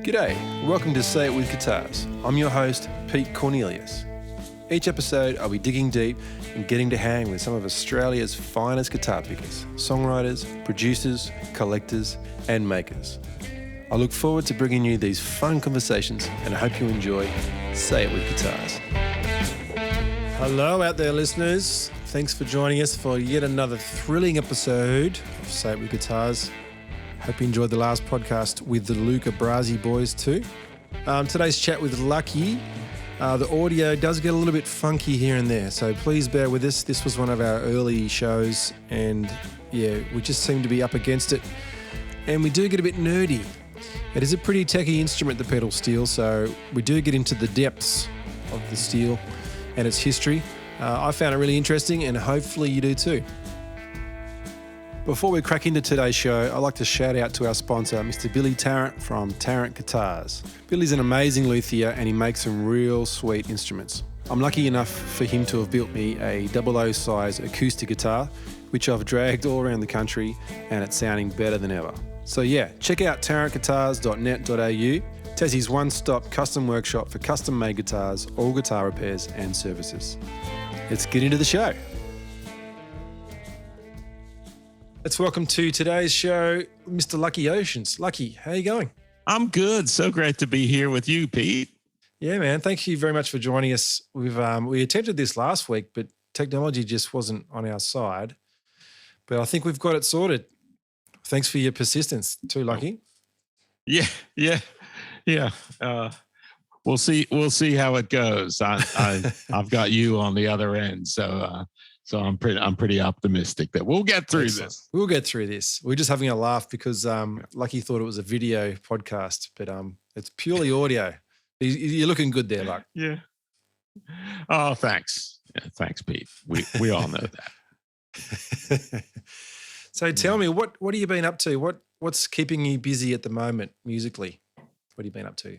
G'day, welcome to Say It With Guitars. I'm your host, Pete Cornelius. Each episode, I'll be digging deep and getting to hang with some of Australia's finest guitar pickers, songwriters, producers, collectors, and makers. I look forward to bringing you these fun conversations, and I hope you enjoy Say It With Guitars. Hello out there, listeners. Thanks for joining us for yet another thrilling episode of Say It With Guitars. Hope you enjoyed the last podcast with the Luca Brasi boys too. Today's chat with Lucky, the audio does get a little bit funky here and there, so please bear with us. This was one of our early shows, and yeah, we just seem to be up against it, and we do get a bit nerdy. It is a pretty techy instrument, the pedal steel, so we do get into the depths of the steel and its history. I found it really interesting, and hopefully you do too. Before we crack into today's show, I'd like to shout out to our sponsor, Mr. Billy Tarrant from Tarrant Guitars. Billy's an amazing luthier and he makes some real sweet instruments. I'm lucky enough for him to have built me a 00 size acoustic guitar, which I've dragged all around the country, and it's sounding better than ever. So yeah, check out tarrantguitars.net.au, Tassie's one-stop custom workshop for custom-made guitars, all guitar repairs and services. Let's get into the show. Let's welcome to today's show, Mr. Lucky Oceans. Lucky, how are you going? I'm good. So great to be here with you, Pete. Yeah, man. Thank you very much for joining us. We attempted this last week, but technology just wasn't on our side. But I think we've got it sorted. Thanks for your persistence too, Lucky. Yeah. We'll see how it goes. I've got you on the other end, so I'm pretty optimistic that we'll get through this. We'll get through this. We're just having a laugh because Lucky thought it was a video podcast, but it's purely audio. You're looking good there, Luck. Yeah. Oh, thanks. Yeah, thanks, Pete. We all know that. So tell me, what have you been up to? What's keeping you busy at the moment musically? What have you been up to?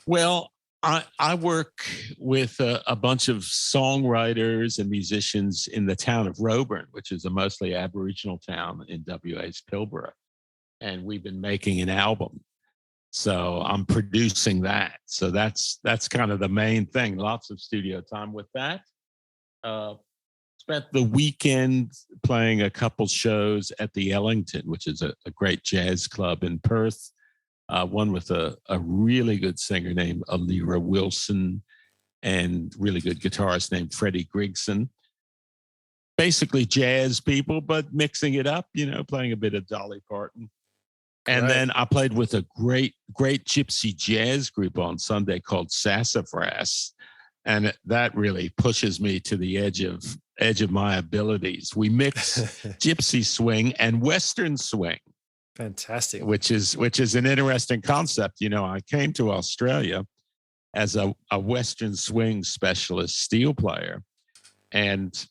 Well, I work with a bunch of songwriters and musicians in the town of Roebourne, which is a mostly Aboriginal town in WA's Pilbara. And we've been making an album. So I'm producing that. So that's kind of the main thing. Lots of studio time with that. Spent the weekend playing a couple shows at the Ellington, which is a great jazz club in Perth. One with a really good singer named Alira Wilson and really good guitarist named Freddie Grigson. Basically jazz people, but mixing it up, playing a bit of Dolly Parton. And then I played with a great gypsy jazz group on Sunday called Sassafras. And that really pushes me to the edge of my abilities. We mix gypsy swing and Western swing. Fantastic. Which is an interesting concept. I came to Australia as a Western swing specialist steel player, and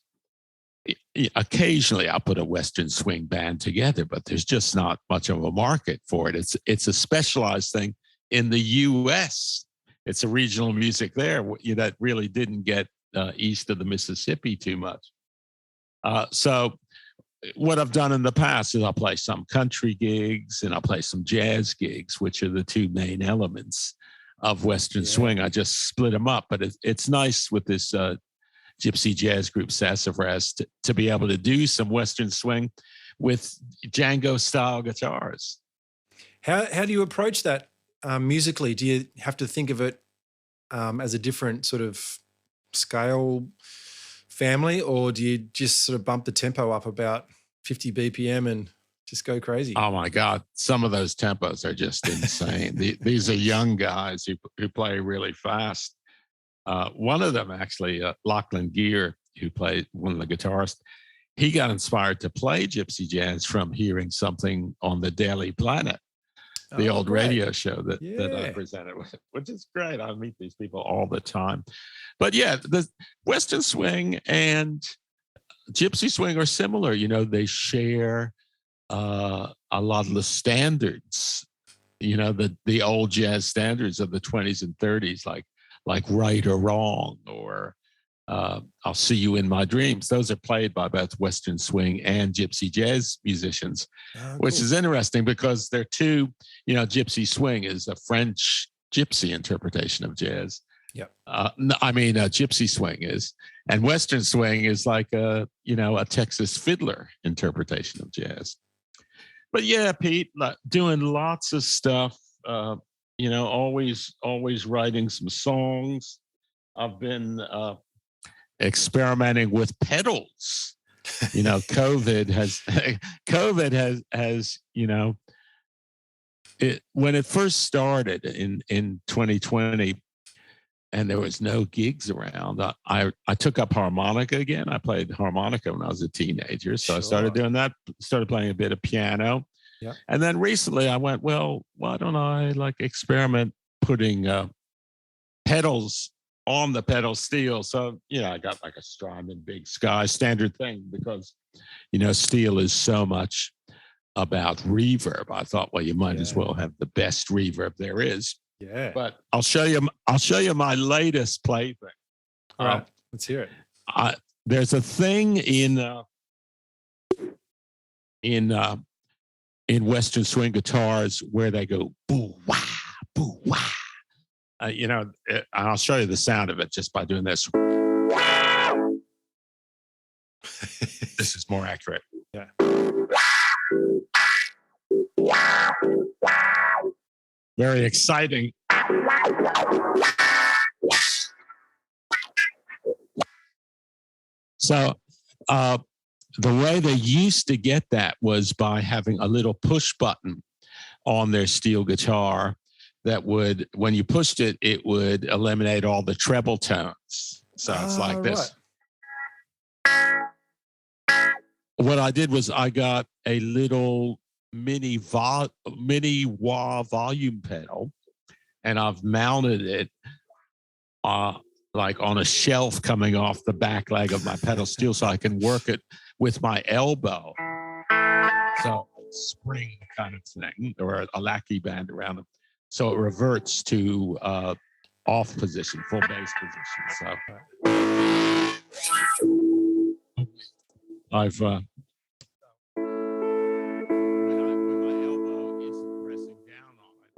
occasionally I'll put a Western swing band together, but there's just not much of a market for it. It's a specialized thing in the US. It's a regional music there that really didn't get east of the Mississippi too much. So what I've done in the past is I'll play some country gigs and I'll play some jazz gigs, which are the two main elements of Western swing. I just split them up, but it's nice with this gypsy jazz group Sassafras to be able to do some Western swing with Django style guitars. How do you approach that musically? Do you have to think of it as a different sort of scale family, or do you just sort of bump the tempo up about 50 BPM and just go crazy? Oh my God. Some of those tempos are just insane. These are young guys who play really fast. One of them actually, Lachlan Gear, who played one of the guitarists, he got inspired to play gypsy jazz from hearing something on the Daily Planet, the old radio show that I presented with, which is great. I meet these people all the time. But yeah, the Western swing and gypsy swing are similar. They share a lot of the standards the old jazz standards of the 20s and 30s, like Right or Wrong, or I'll See You in My Dreams. Those are played by both Western swing and gypsy jazz musicians, which is interesting because they're two, gypsy swing is a French gypsy interpretation of jazz. Yep. Gypsy swing is, and Western swing is like a Texas fiddler interpretation of jazz. But yeah, Pete, doing lots of stuff, always writing some songs. I've been experimenting with pedals. COVID has when it first started in 2020 and there was no gigs around, I took up harmonica again. I played harmonica when I was a teenager. So I started doing that, started playing a bit of piano. Yeah. And then recently I went, well, why don't I experiment putting pedals on the pedal steel? So, I got like a Strymon Big Sky standard thing because, steel is so much about reverb. I thought, well, you might as well have the best reverb there is. Yeah. But I'll show you my latest plaything. All right. Let's hear it. There's a thing in Western swing guitars where they go boo wah, boo wah. I'll show you the sound of it just by doing this. This is more accurate. Yeah. Very exciting. So the way they used to get that was by having a little push button on their steel guitar that would, when you pushed it, it would eliminate all the treble tones. So it's like this. Right. What I did was I got a little mini wah volume pedal, and I've mounted it like on a shelf coming off the back leg of my pedal steel so I can work it with my elbow. So spring kind of thing, or a lackey band around it. So it reverts to off position, full bass position. So I've when my elbow isn't pressing down on it,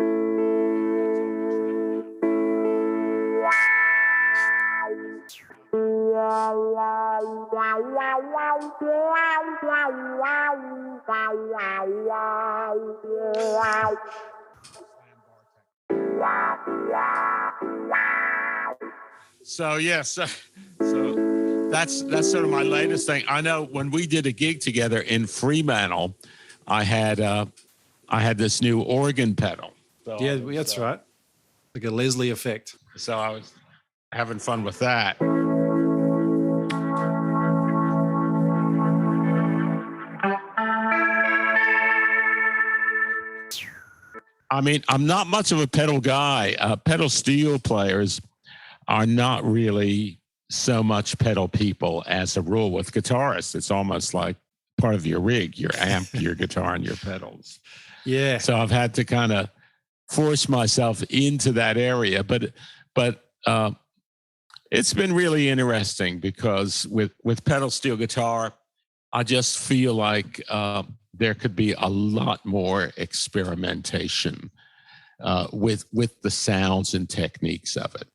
So yes, so that's sort of my latest thing. I know when we did a gig together in Fremantle, I had this new organ pedal. So that's right, like a Leslie effect. So I was having fun with that. I'm not much of a pedal guy. Pedal steel players are not really so much pedal people as a rule. With guitarists, it's almost like part of your rig, your amp, your guitar, and your pedals. Yeah. So I've had to kind of force myself into that area, but it's been really interesting because with pedal steel guitar, I just feel like there could be a lot more experimentation with the sounds and techniques of it.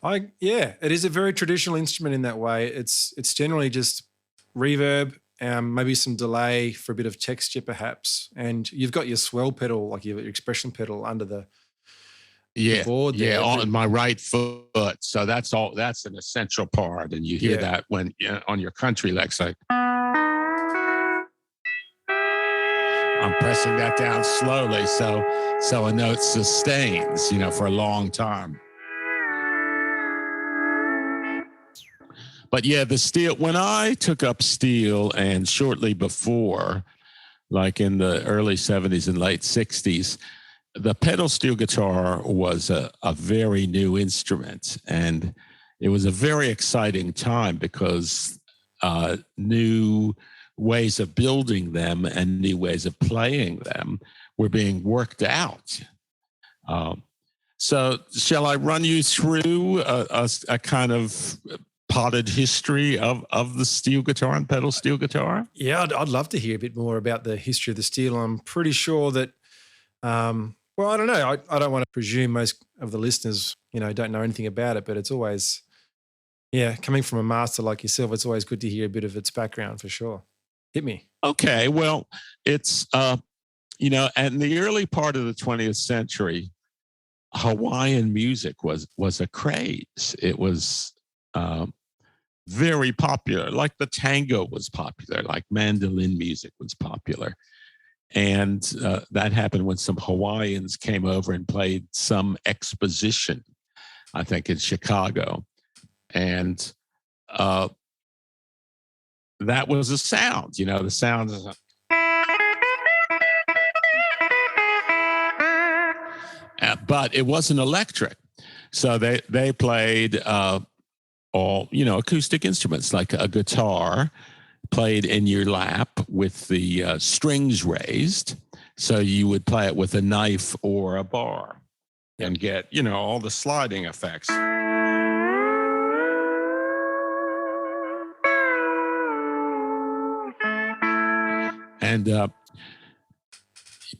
It is a very traditional instrument in that way. It's generally just reverb, maybe some delay for a bit of texture perhaps, and you've got your swell pedal, like your expression pedal under the board there. On my right foot. So that's an essential part, and you hear that when on your country licks, like I'm pressing that down slowly, so a note sustains, for a long time. But the steel, when I took up steel and shortly before, like in the early 70s and late 60s, the pedal steel guitar was a very new instrument. And it was a very exciting time because new ways of building them and new ways of playing them were being worked out. Um, so, shall I run you through a kind of potted history of the steel guitar and pedal steel guitar? Yeah, I'd love to hear a bit more about the history of the steel. I'm pretty sure that, well, I don't know. I don't want to presume most of the listeners, don't know anything about it, but it's always, yeah, coming from a master like yourself, it's always good to hear a bit of its background for sure. Hit me. Okay, well, it's in the early part of the 20th century, Hawaiian music was a craze. It was very popular. Like the tango was popular, like mandolin music was popular. And that happened when some Hawaiians came over and played some exposition, I think in Chicago. And that was a sound, the sound is but it wasn't electric. So they played all, acoustic instruments like a guitar played in your lap with the strings raised. So you would play it with a knife or a bar and get, all the sliding effects. And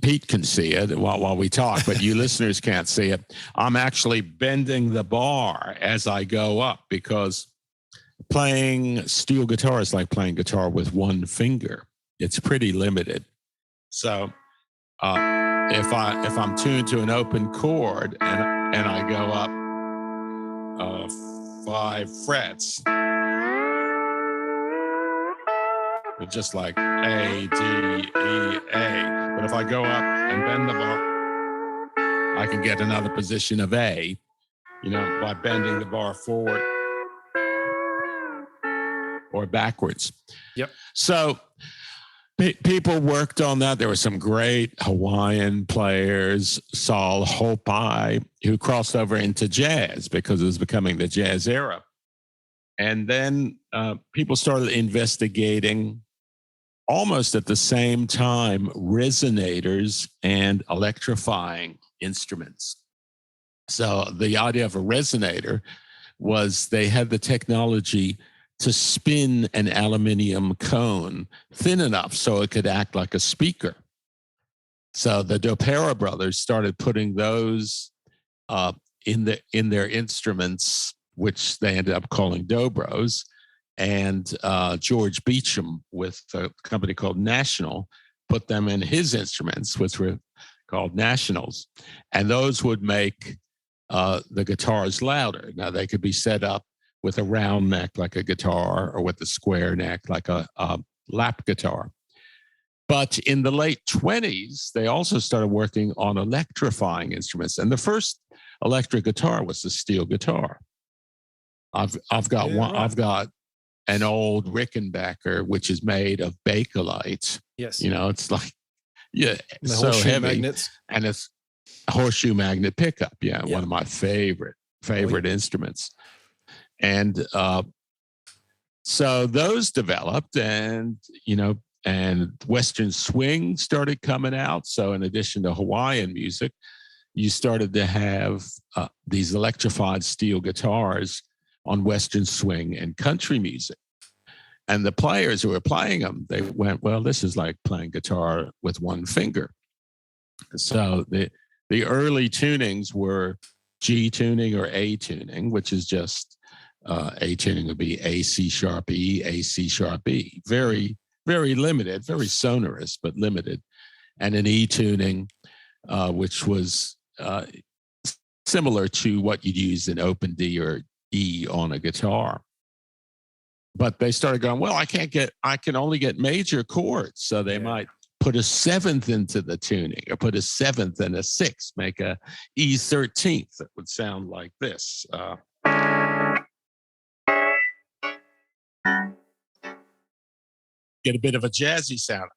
Pete can see it while we talk, but you listeners can't see it. I'm actually bending the bar as I go up because playing steel guitar is like playing guitar with one finger. It's pretty limited. So if I'm tuned to an open chord and I go up 5 frets, just like A, D, E, A. But if I go up and bend the bar, I can get another position of A, by bending the bar forward or backwards. Yep. So people worked on that. There were some great Hawaiian players, Saul Hopai, who crossed over into jazz because it was becoming the jazz era. And then people started investigating almost at the same time resonators and electrifying instruments. So the idea of a resonator was they had the technology to spin an aluminium cone thin enough so it could act like a speaker. So the Dopera brothers started putting those in their instruments, which they ended up calling dobros. And George Beecham with a company called National put them in his instruments, which were called Nationals. And those would make the guitars louder. Now, they could be set up with a round neck like a guitar or with a square neck like a lap guitar. But in the late 20s, they also started working on electrifying instruments. And the first electric guitar was the steel guitar. I've got one. Right. I've got an old Rickenbacker, which is made of Bakelite. Yes. It's like, the so heavy. Magnets. And it's a horseshoe magnet pickup. Yeah. One of my favorite instruments. And so those developed and Western swing started coming out. So in addition to Hawaiian music, you started to have these electrified steel guitars on Western swing and country music. And the players who were playing them, they went, well, this is like playing guitar with one finger. So the early tunings were G tuning or A tuning, which is just A tuning would be A, C sharp, E, A, C sharp, E. Very, very limited, very sonorous, but limited. And an E tuning, which was similar to what you'd use in open D or E on a guitar. But they started going, well, I can only get major chords. So they might put a 7th into the tuning or put a 7th and a 6th, make a E13th that would sound like this. Get a bit of a jazzy sound.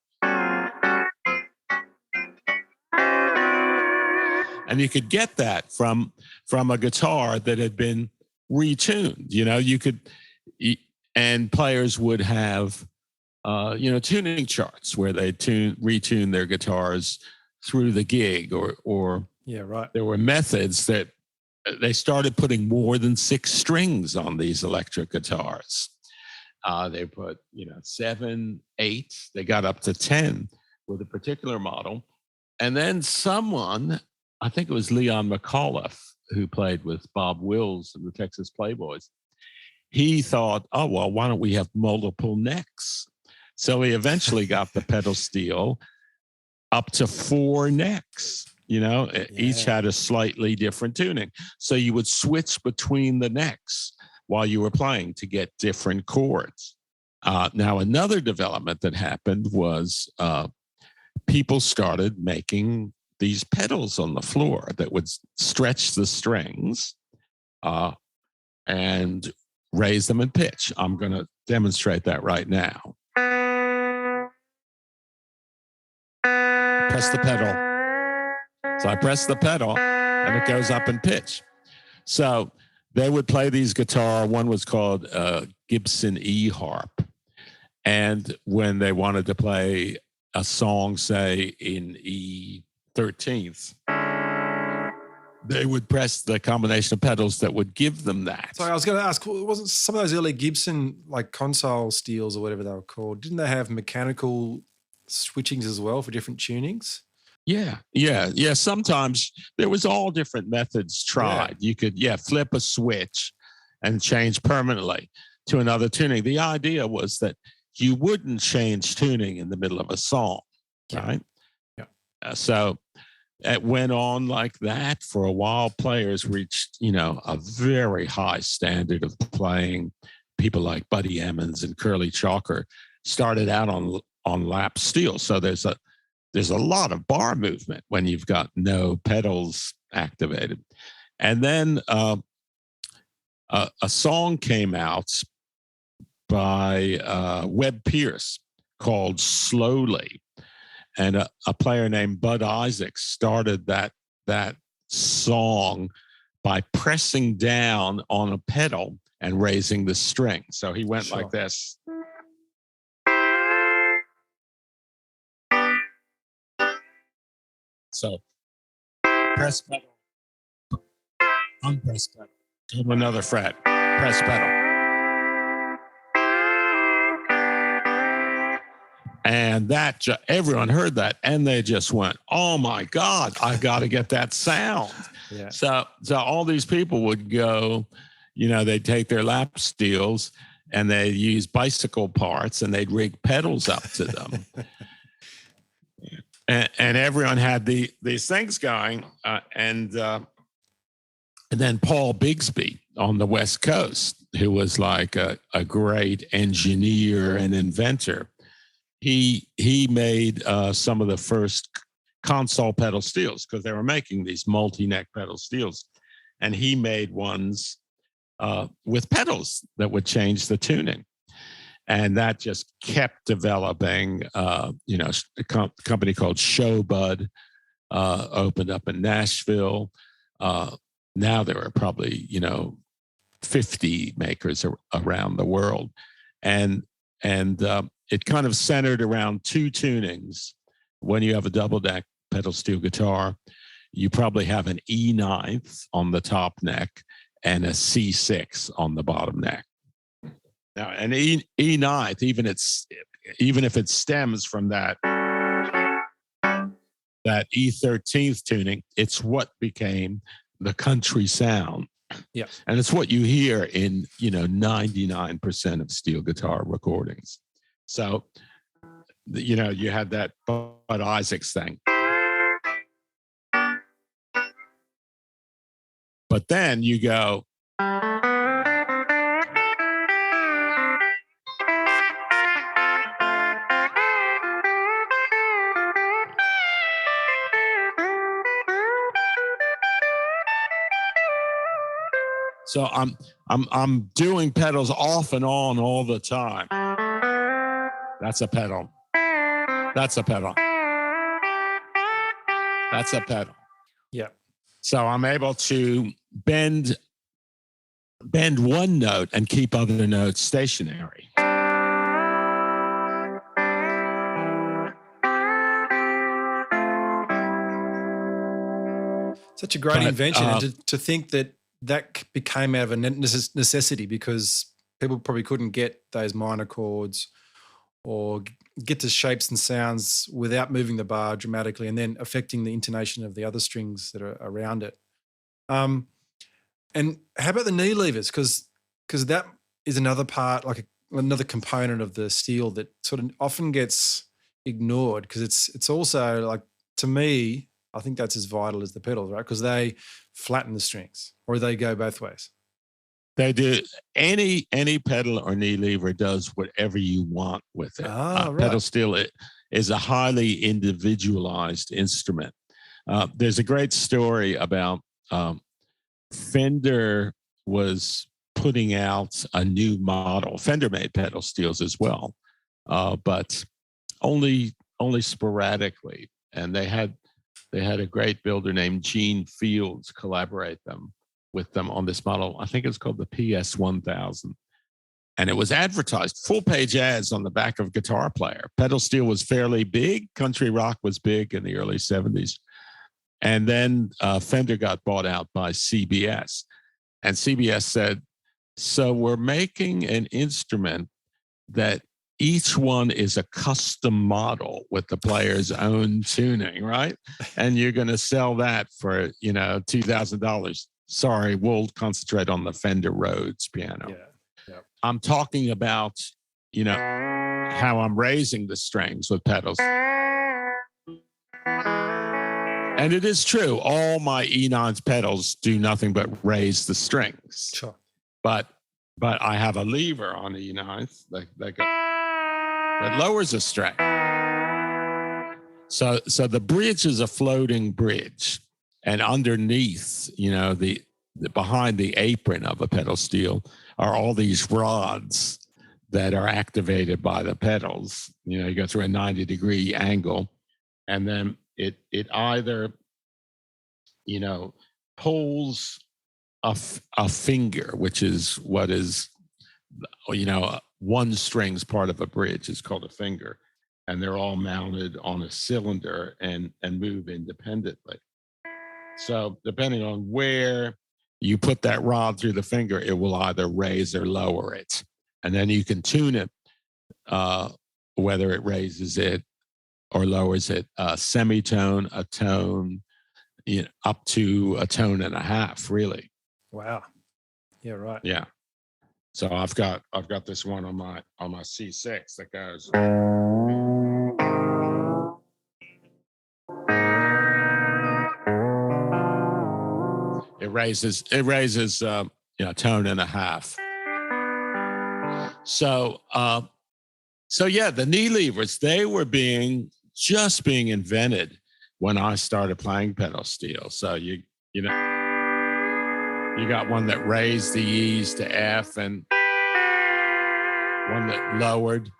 And you could get that from a guitar that had been retuned. You could, and players would have, tuning charts where they retune their guitars through the gig or Yeah, right. There were methods that they started putting more than 6 strings on these electric guitars. They put, 7, 8. They got up to 10 with a particular model. And then someone, I think it was Leon McAuliffe, who played with Bob Wills and the Texas Playboys, he thought, oh, well, why don't we have multiple necks? So he eventually got the pedal steel up to 4 necks. Each had a slightly different tuning. So you would switch between the necks while you were playing to get different chords. Now, another development that happened was people started making these pedals on the floor that would stretch the strings and raise them in pitch. I'm going to demonstrate that right now. Press the pedal. So I press the pedal and it goes up in pitch. So they would play these guitar. One was called Gibson E harp. And when they wanted to play a song, say in E 13th, they would press the combination of pedals that would give them that. Sorry, I was going to ask, wasn't some of those early Gibson like console steels or whatever they were called, didn't they have mechanical switchings as well for different tunings? Yeah. Sometimes there was all different methods tried. Yeah. You could, flip a switch and change permanently to another tuning. The idea was that you wouldn't change tuning in the middle of a song, right? Yeah. So it went on like that for a while. Players reached, a very high standard of playing. People like Buddy Emmons and Curly Chalker started out on lap steel. So there's a lot of bar movement when you've got no pedals activated. And then a song came out by Webb Pierce called Slowly. And a player named Bud Isaac started that song by pressing down on a pedal and raising the string. So he went like this. So press pedal, unpress pedal, to another fret, press pedal. And that everyone heard that, and they just went, "Oh my God, I got to get that sound." Yeah. So all these people would go, they'd take their lap steels and they'd use bicycle parts and they'd rig pedals up to them, and everyone had these things going, and then Paul Bigsby on the West Coast, who was like a great engineer and inventor. He made some of the first console pedal steels because they were making these multi-neck pedal steels. And he made ones with pedals that would change the tuning. And that just kept developing. A company called Showbud opened up in Nashville. Now there are probably, 50 makers around the world. And it kind of centered around 2 tunings. When you have a double deck pedal steel guitar, you probably have an E9 on the top neck and a C6 on the bottom neck. Now, an E9, even if it stems from that E13th tuning, it's what became the country sound. Yeah. And it's what you hear in, 99% of steel guitar recordings. So, you had that Bud Isaacs thing. But then you go. So I'm doing pedals off and on all the time. That's a pedal. That's a pedal. That's a pedal. Yeah. So I'm able to bend one note and keep other notes stationary. Such a great But, invention, and to think that became out of a necessity because people probably couldn't get those minor chords or get to shapes and sounds without moving the bar dramatically and then affecting the intonation of the other strings that are around it. And how about the knee levers? Because that is another part, like another component of the steel that sort of often gets ignored because it's also like, to me, I think that's as vital as the pedals, right? Because they flatten the strings, or they go both ways. They do. Any pedal or knee lever does whatever you want with it. Right. Pedal steel is a highly individualized instrument. There's a great story about Fender was putting out a new model. Fender made pedal steels as well, but only sporadically. And they had a great builder named Gene Fields collaborate with them on this model. I think it's called the PS1000. And it was advertised, full page ads on the back of Guitar Player. Pedal steel was fairly big. Country rock was big in the early 70s. And then Fender got bought out by CBS. And CBS said, so we're making an instrument that each one is a custom model with the player's own tuning, right? And you're going to sell that for, $2,000. Sorry, we'll concentrate on the Fender Rhodes piano. Yeah. I'm talking about, how I'm raising the strings with pedals. And it is true. All my E9's pedals do nothing but raise the strings. Sure. But I have a lever on the E9s that lowers the string. So the bridge is a floating bridge, and underneath, the behind the apron of a pedal steel are all these rods that are activated by the pedals. You go through a 90-degree angle, and then it either pulls a finger, which is what is one string's part of a bridge is called a finger, and they're all mounted on a cylinder and move independently. So depending on where you put that rod through the finger, it will either raise or lower it, and then you can tune it whether it raises it or lowers it, a semitone, a tone, up to a tone and a half, really. Wow. Yeah, right. Yeah. So I've got this one on my C6 that goes. It raises a tone and a half. So yeah, the knee levers, they were just being invented when I started playing pedal steel. So you got one that raised the E's to F and one that lowered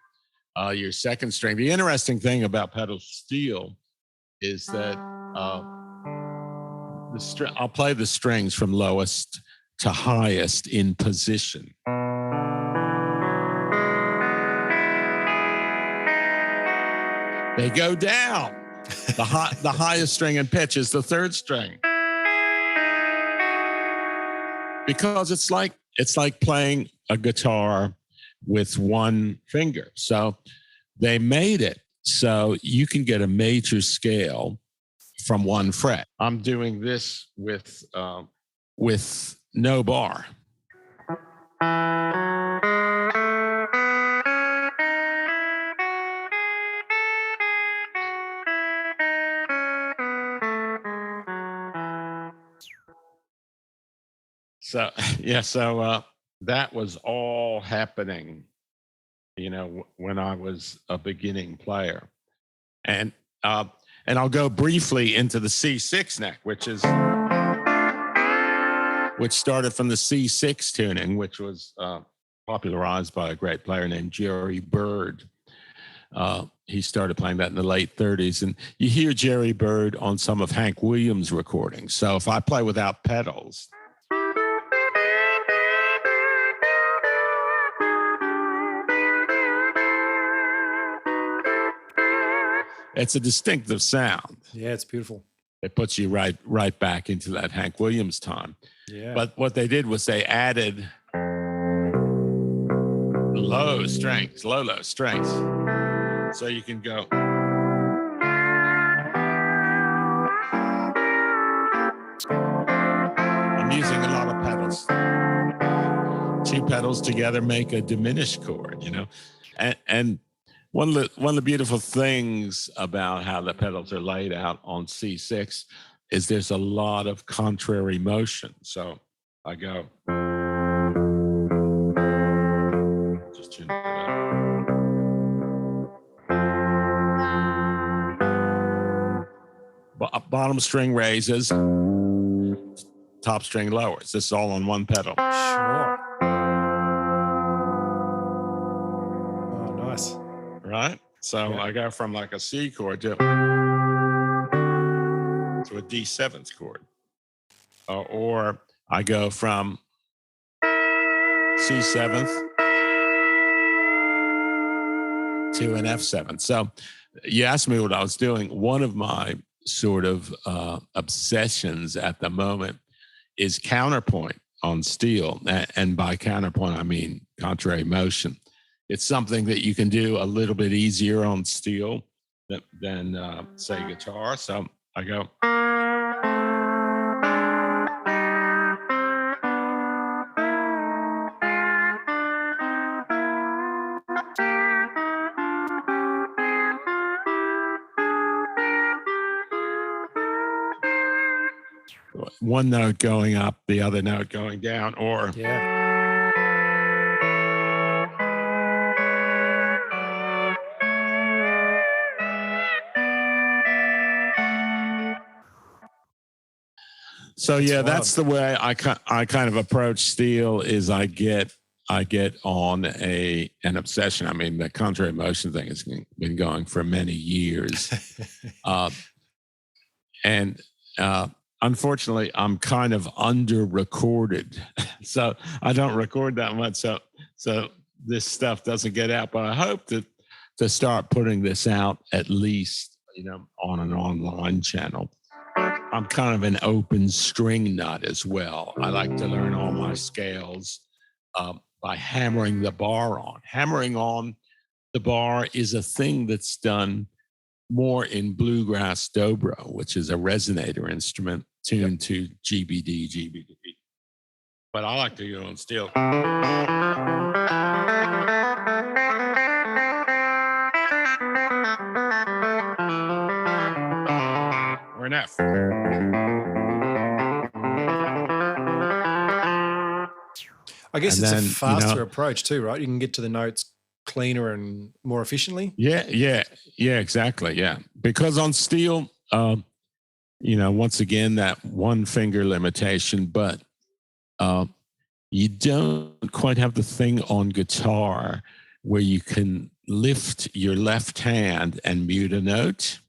your second string. The interesting thing about pedal steel is that I'll play the strings from lowest to highest in position. They go down. The highest string in pitch is the third string, because it's like playing a guitar with one finger. So they made it so you can get a major scale from one fret. I'm doing this with no bar. So that was all happening, when I was a beginning player, and I'll go briefly into the C6 neck, which started from the C6 tuning, which was popularized by a great player named Jerry Bird. He started playing that in the late 30s, and you hear Jerry Bird on some of Hank Williams' recordings. So if I play without pedals, it's a distinctive sound. Yeah, it's beautiful. it puts you right back into that Hank Williams time. Yeah. But what they did was they added low strings. So you can go. I'm using a lot of pedals. 2 pedals together make a diminished chord, you know. And one of the beautiful things about how the pedals are laid out on C6 is there's a lot of contrary motion. So I go. Just tune it up. Bottom string raises, top string lowers. This is all on one pedal. Sure. Oh, nice. Right? So I go from like a C chord to a D7th chord. Or I go from C7th to an F7th. So you asked me what I was doing. One of my sort of obsessions at the moment is counterpoint on steel. And by counterpoint, I mean contrary motion. It's something that you can do a little bit easier on steel than say, guitar. So I go. One note going up, the other note going down, or so that's the way I kind of approach steel. Is I get on an obsession. I mean, the contrary motion thing has been going for many years, and unfortunately, I'm kind of under-recorded, so I don't record that much. So this stuff doesn't get out. But I hope to start putting this out at least, you know, on an online channel. I'm kind of an open string nut as well. I like to learn all my scales by hammering the bar on. Hammering on the bar is a thing that's done more in bluegrass dobro, which is a resonator instrument tuned to GBD. But I like to do it on steel. Or an F. I guess it's a faster approach too, right? You can get to the notes cleaner and more efficiently. Yeah, exactly. Yeah. Because on steel, once again, that one finger limitation, but you don't quite have the thing on guitar where you can lift your left hand and mute a note.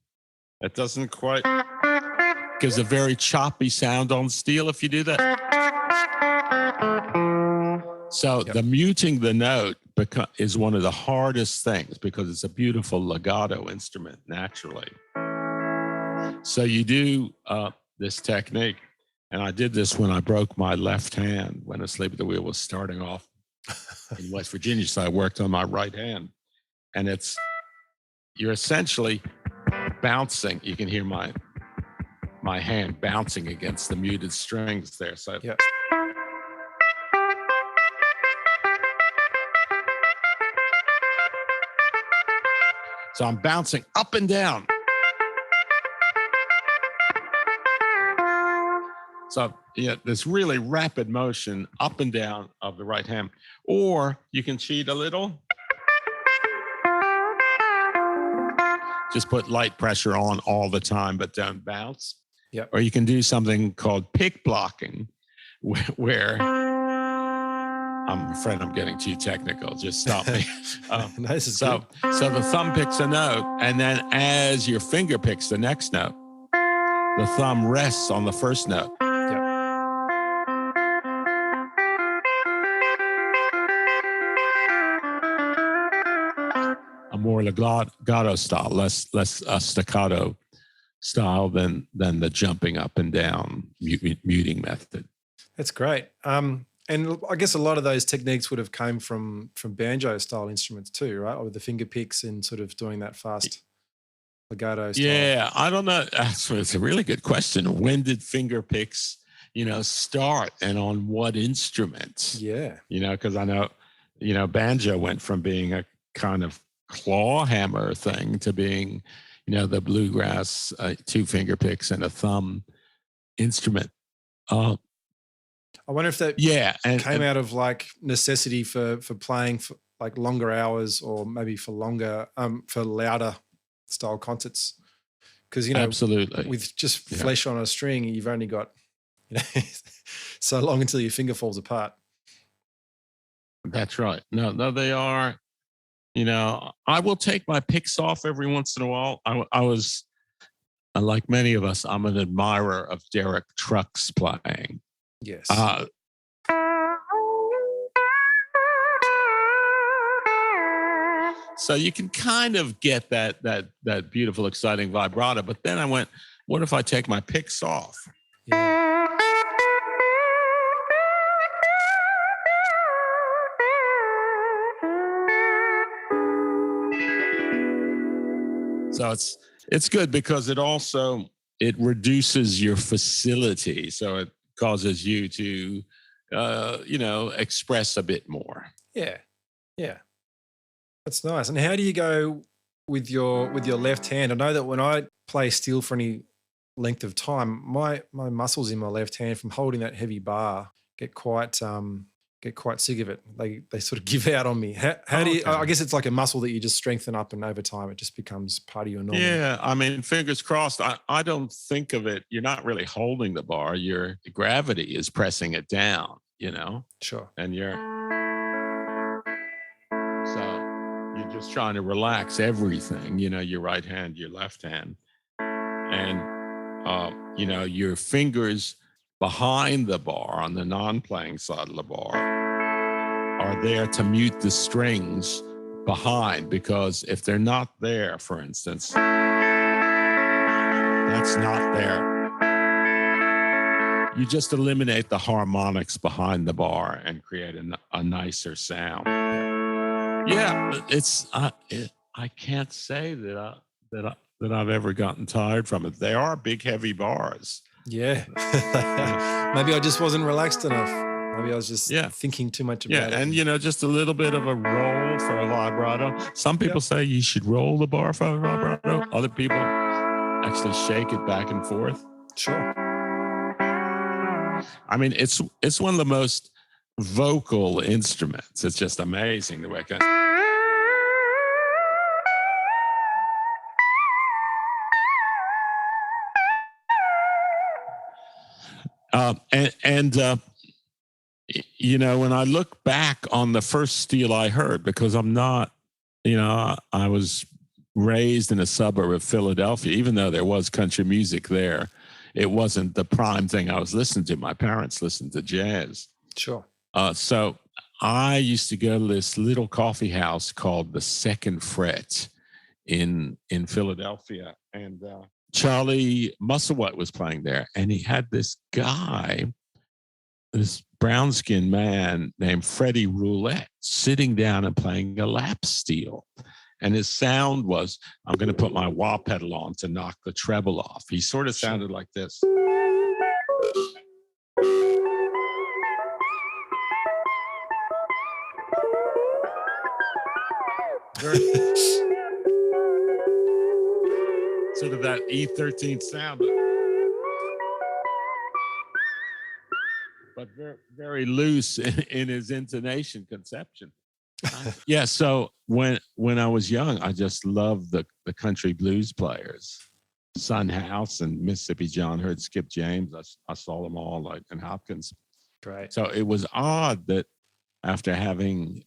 That doesn't quite gives a very choppy sound on steel if you do that. So the muting the note is one of the hardest things because it's a beautiful legato instrument naturally. So you do this technique, and I did this when I broke my left hand when Asleep at the Wheel was starting off in West Virginia. So I worked on my right hand, and you're essentially bouncing. You can hear my hand bouncing against the muted strings there. So So I'm bouncing up and down. So this really rapid motion up and down of the right hand. Or you can cheat a little. Just put light pressure on all the time, but don't bounce. Yep. Or you can do something called pick blocking, where I'm afraid I'm getting too technical. Just stop me. So the thumb picks a note, and then as your finger picks the next note, the thumb rests on the first note. Yep. A more legato style, less staccato style than the jumping up and down muting method. That's great. And I guess a lot of those techniques would have come from banjo style instruments too, right? Or with the finger picks and sort of doing that fast legato style. Yeah, I don't know. It's a really good question. When did finger picks, start, and on what instruments? Yeah. Because I know, banjo went from being a kind of claw hammer thing to being, the bluegrass 2 finger picks and a thumb instrument. I wonder if that came out of like necessity for playing for like longer hours, or maybe for louder style concerts. Because, absolutely, with just flesh on a string, you've only got, so long until your finger falls apart. That's right. No, they are, I will take my picks off every once in a while. I was, like many of us, I'm an admirer of Derek Trucks playing. Yes. So you can kind of get that beautiful, exciting vibrato. But then I went, what if I take my picks off? Yeah. So it's good because it reduces your facility. So it causes you to, express a bit more. Yeah. Yeah. That's nice. And how do you go with your left hand? I know that when I play steel for any length of time, my muscles in my left hand from holding that heavy bar get quite sick of it. They sort of give out on me. How do you? I guess it's like a muscle that you just strengthen up, and over time it just becomes part of your normal. Yeah, I mean, fingers crossed. I don't think of it. You're not really holding the bar. Your gravity is pressing it down. Sure. And you're just trying to relax everything. Your right hand, your left hand, and your fingers behind the bar on the non-playing side of the bar are there to mute the strings behind, because if they're not there, for instance, that's not there, you just eliminate the harmonics behind the bar and create a nicer sound. Yeah, I can't say that I've ever gotten tired from it. They are big, heavy bars. Yeah. Maybe I just wasn't relaxed enough. Maybe I was just thinking too much about it. Yeah, and just a little bit of a roll for a vibrato. Some people say you should roll the bar for a vibrato. Other people actually shake it back and forth. Sure. I mean, it's one of the most vocal instruments. It's just amazing the way it goes. When I look back on the first steel I heard, because I'm not, I was raised in a suburb of Philadelphia, even though there was country music there, it wasn't the prime thing I was listening to. My parents listened to jazz. Sure. So I used to go to this little coffee house called the Second Fret in Philadelphia, and Charlie Musselwhite was playing there, and he had this guy, this brown-skinned man named Freddie Roulette, sitting down and playing a lap steel. And his sound was, I'm going to put my wah pedal on to knock the treble off. He sort of sounded like this. Sort of that E13 sound. But very, very loose in his intonation conception. Yeah, so when I was young, I just loved the country blues players. Son House and Mississippi John Hurt, Skip James. I saw them all, like, in Hopkins. Great. So it was odd that after having,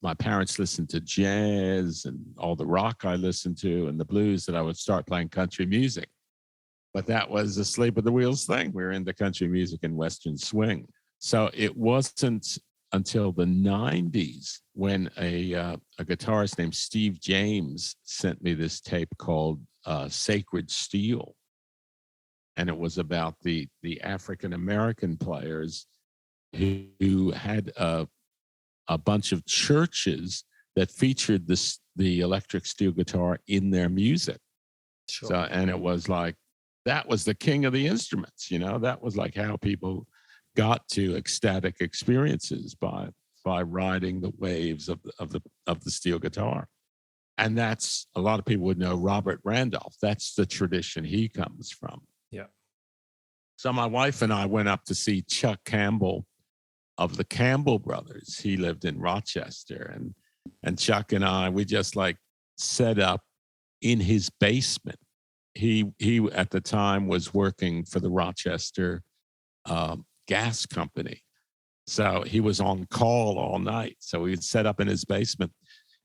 my parents listened to jazz and all the rock I listened to and the blues, that I would start playing country music. But that was a sleep at the wheels thing. We were into country music and Western swing. So it wasn't until the 90s when a guitarist named Steve James sent me this tape called Sacred Steel. And it was about the African American players who had a bunch of churches that featured the electric steel guitar in their music. Sure. So, and it was like, that was the king of the instruments, that was like how people got to ecstatic experiences by riding the waves of the steel guitar. And that's, a lot of people would know Robert Randolph. That's the tradition he comes from. Yeah. So my wife and I went up to see Chuck Campbell of the Campbell Brothers. He lived in Rochester, and Chuck and I, we just like set up in his basement. He at the time was working for the Rochester gas company, so he was on call all night. So we'd set up in his basement,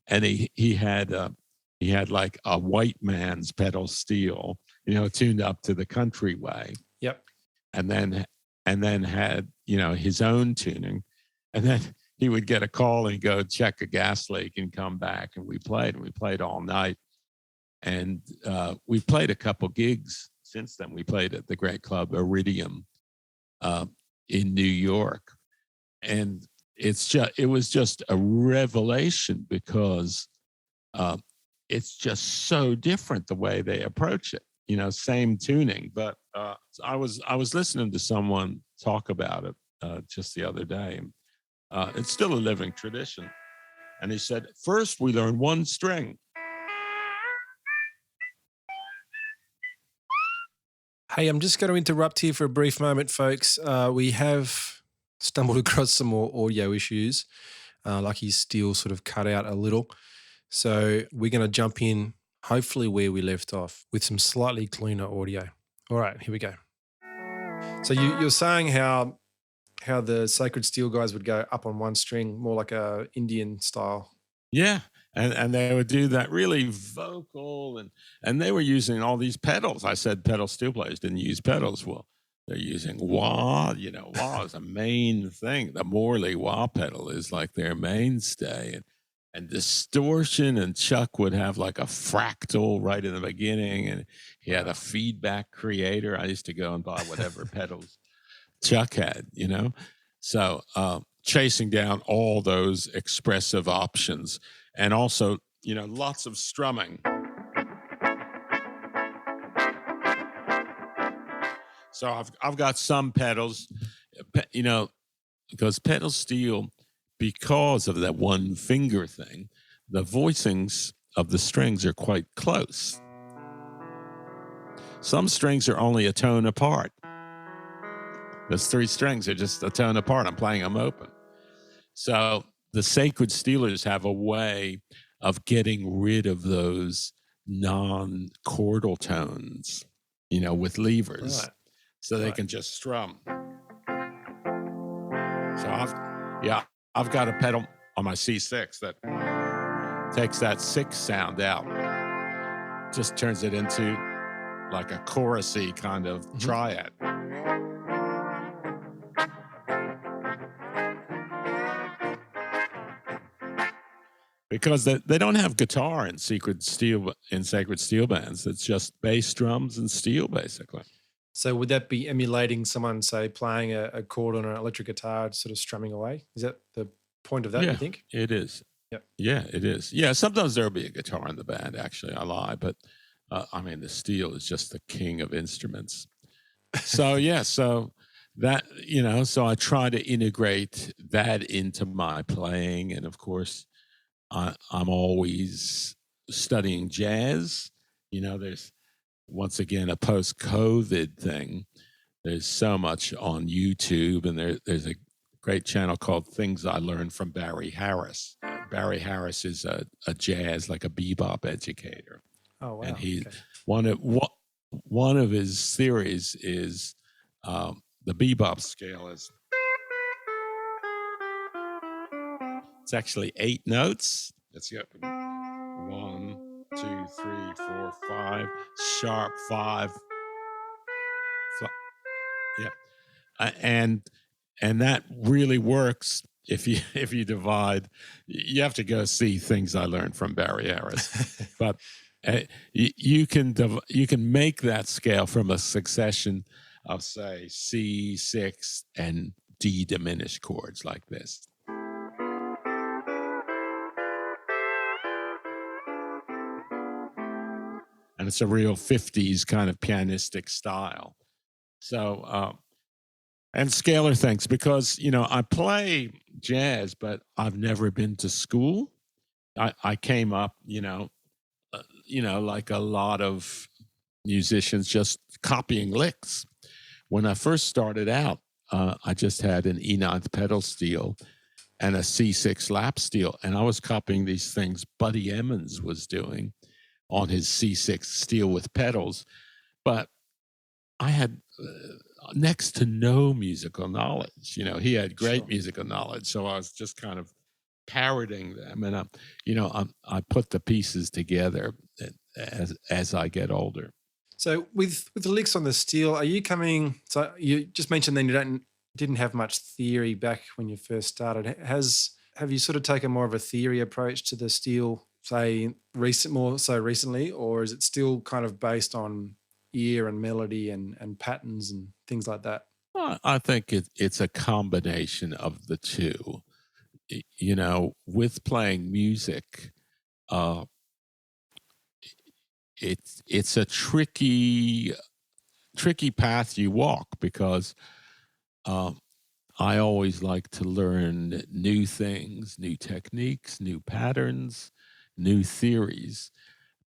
and he had like a white man's pedal steel, tuned up to the country way. Yep. And then had his own tuning, and then he would get a call and go check a gas leak and come back, and we played all night. And we played a couple gigs since then. We played at the great club Iridium in New York, and it was just a revelation because it's just so different the way they approach it. Same tuning, but I was listening to someone talk about it just the other day. It's still a living tradition, and he said, first we learn one string. Hey, I'm just going to interrupt here for a brief moment, folks. We have stumbled across some more audio issues. Lucky's steel sort of cut out a little. So we're going to jump in, hopefully where we left off, with some slightly cleaner audio. All right, here we go. So you're saying how the Sacred Steel guys would go up on one string, more like a Indian style. Yeah. And they would do that really vocal, and they were using all these pedals. I said pedal steel players didn't use pedals. Well, they're using wah. Wah is a main thing. The Morley wah pedal is like their mainstay, and distortion. And Chuck would have like a fractal right in the beginning, and he had a feedback creator. I used to go and buy whatever pedals Chuck had, So chasing down all those expressive options. And also, lots of strumming. So I've got some pedals, because pedal steel, because of that one finger thing, the voicings of the strings are quite close. Some strings are only a tone apart. Those three strings are just a tone apart. I'm playing them open. So the Sacred Steelers have a way of getting rid of those non-chordal tones, with levers, right. So they can just strum. So I've got a pedal on my C6 that takes that 6 sound out, just turns it into like a chorusy kind of triad. Because they don't have guitar in sacred steel bands. It's just bass, drums, and steel, basically. So would that be emulating someone, say, playing a chord on an electric guitar, sort of strumming away? Is that the point of that, you think? It is. Yep. Yeah, it is. Yeah, sometimes there'll be a guitar in the band, actually. I lie. But, the steel is just the king of instruments. So, so that, so I try to integrate that into my playing. And, of course, I'm always studying jazz. There's, once again, a post-COVID thing. There's so much on YouTube, and there's a great channel called Things I Learned from Barry Harris. Barry Harris is a jazz, like a bebop educator. Oh, wow. And one of his theories is the bebop scale is, it's actually 8 notes. Let's go. 1, 2, 3, 4, 5. Sharp 5. Yeah. And that really works if you divide, you have to go see Things I Learned from Barry Harris. But you can make that scale from a succession of, say, C6 and D diminished chords like this. And it's a real 50s kind of pianistic style. So, and scalar things, because, I play jazz, but I've never been to school. I came up, like a lot of musicians, just copying licks. When I first started out, I just had an E9 pedal steel and a C6 lap steel, and I was copying these things Buddy Emmons was doing on his C6 steel with pedals, but I had next to no musical knowledge. He had great musical knowledge, so I was just kind of parroting them, and I put the pieces together as I get older. So with the licks on the steel, are you coming? So you just mentioned then you didn't have much theory back when you first started. Have you sort of taken more of a theory approach to the steel, say more so recently, or is it still kind of based on ear and melody and patterns and things like that? I think it's a combination of the two. With playing music, it's a tricky path you walk, because I always like to learn new things, new techniques, new patterns, new theories,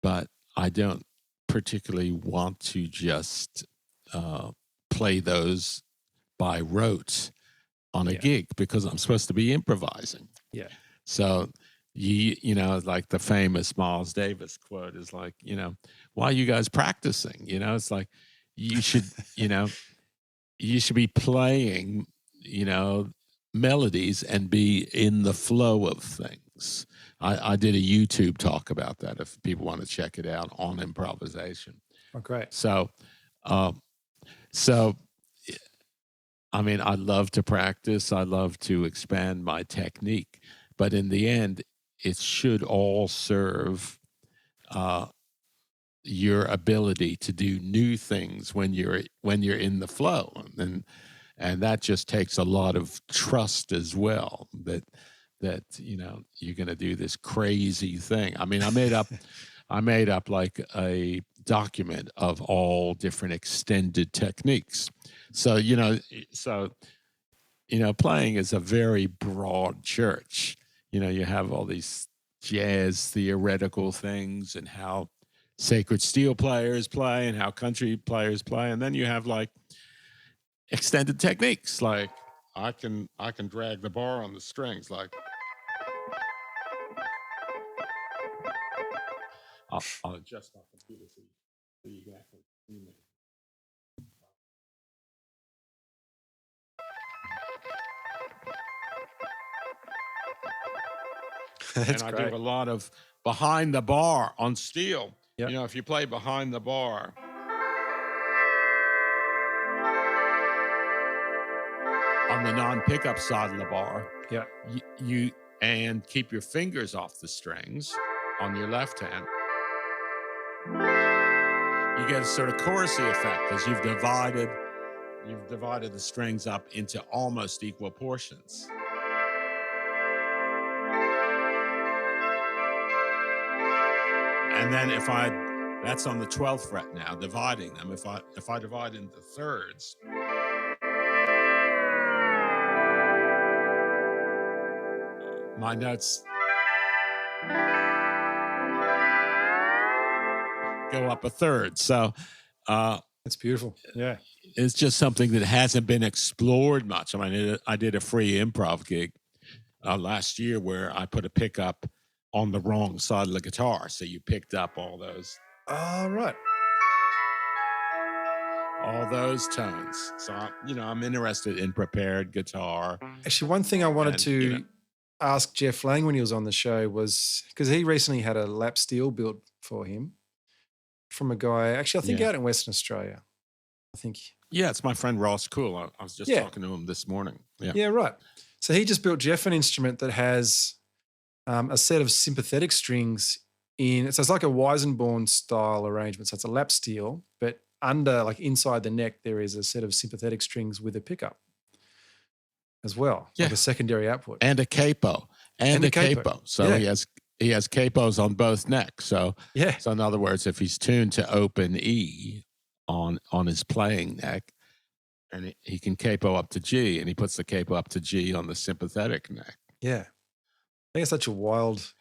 but I don't particularly want to just play those by rote on a gig, because I'm supposed to be improvising. Yeah. So like the famous Miles Davis quote is like, why are you guys practicing? It's like you should, you should be playing, melodies and be in the flow of things. I did a YouTube talk about that if people want to check it out, on improvisation. Oh, great. So, I mean, I love to practice. I love to expand my technique, but in the end, it should all serve your ability to do new things when you're in the flow, and that just takes a lot of trust as well, that you're going to do this crazy thing. I mean, I made up like a document of all different extended techniques. So playing is a very broad church. You have all these jazz theoretical things, and how sacred steel players play and how country players play, and then you have like extended techniques, like I can drag the bar on the strings, like I'll adjust my computer so you can actually see me. That's and I great. do a lot of behind the bar on steel. Yep. If you play behind the bar, on the non-pickup side of the bar, you and keep your fingers off the strings on your left hand, you get a sort of chorusy effect, because you've divided the strings up into almost equal portions. And then that's on the 12th fret now, dividing them. If I divide into thirds, my notes go up a third. So that's beautiful. Yeah. It's just something that hasn't been explored much. I mean, I did a free improv gig last year where I put a pickup on the wrong side of the guitar. So you picked up all those. Right. All those tones. So, I'm interested in prepared guitar. Actually, one thing I wanted to ask Jeff Lang when he was on the show was, because he recently had a lap steel built for him from a guy, actually, I think out in Western Australia. I think. Yeah, it's my friend Ross Cool. I was just talking to him this morning. Yeah. Yeah, right. So he just built Jeff an instrument that has a set of sympathetic strings in. So it's like a Weizenborn style arrangement. So it's a lap steel, but under, like inside the neck, there is a set of sympathetic strings with a pickup as well, Yeah. like a secondary output. And a capo. And a capo. So Yeah. he has capos on both necks. So Yeah. so in other words, if he's tuned to open E on his playing neck, and he can capo up to G, and he puts the capo up to G on the sympathetic neck. Yeah. I think it's such a wild.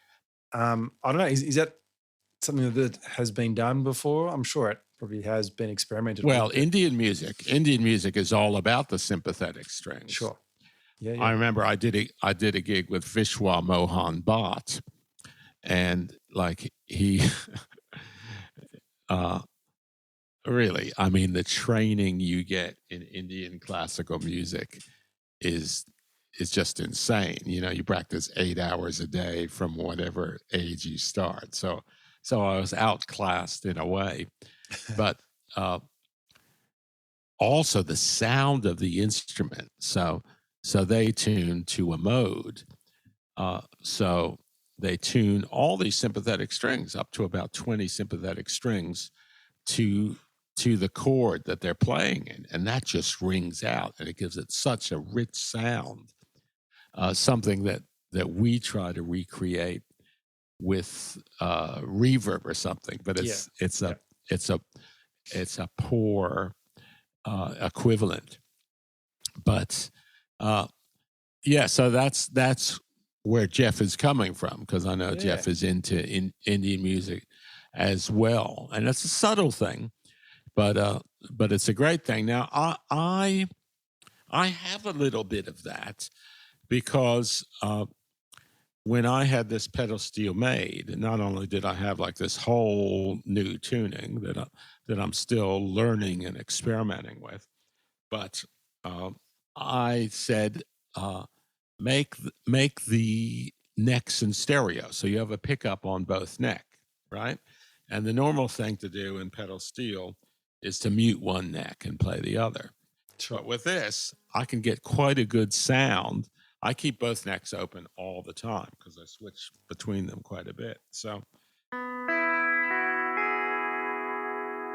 I don't know. Is that something that has been done before? I'm sure it probably has been experimented Well, with. Indian music is all about the sympathetic strings. Sure. Yeah. I remember I did a gig with Vishwa Mohan Bhatt, and like he really, I mean, the training you get in Indian classical music is just insane. You know, you practice 8 hours a day from whatever age you start. So I was outclassed in a way, but also the sound of the instrument. So they tune to a mode. So they tune all these sympathetic strings, up to about 20 sympathetic strings, to the chord that they're playing in, and that just rings out, and it gives it such a rich sound. Something that we try to recreate with reverb or something, but it's a poor equivalent. But so that's where Jeff is coming from, because I know Jeff is into Indian music as well, and it's a subtle thing, but it's a great thing. Now I have a little bit of that, because when I had this pedal steel made, not only did I have like this whole new tuning that I'm still learning and experimenting with, but I said, make the necks in stereo, so you have a pickup on both neck, right? And the normal thing to do in pedal steel is to mute one neck and play the other. Sure. But with this, I can get quite a good sound. I keep both necks open all the time because I switch between them quite a bit. So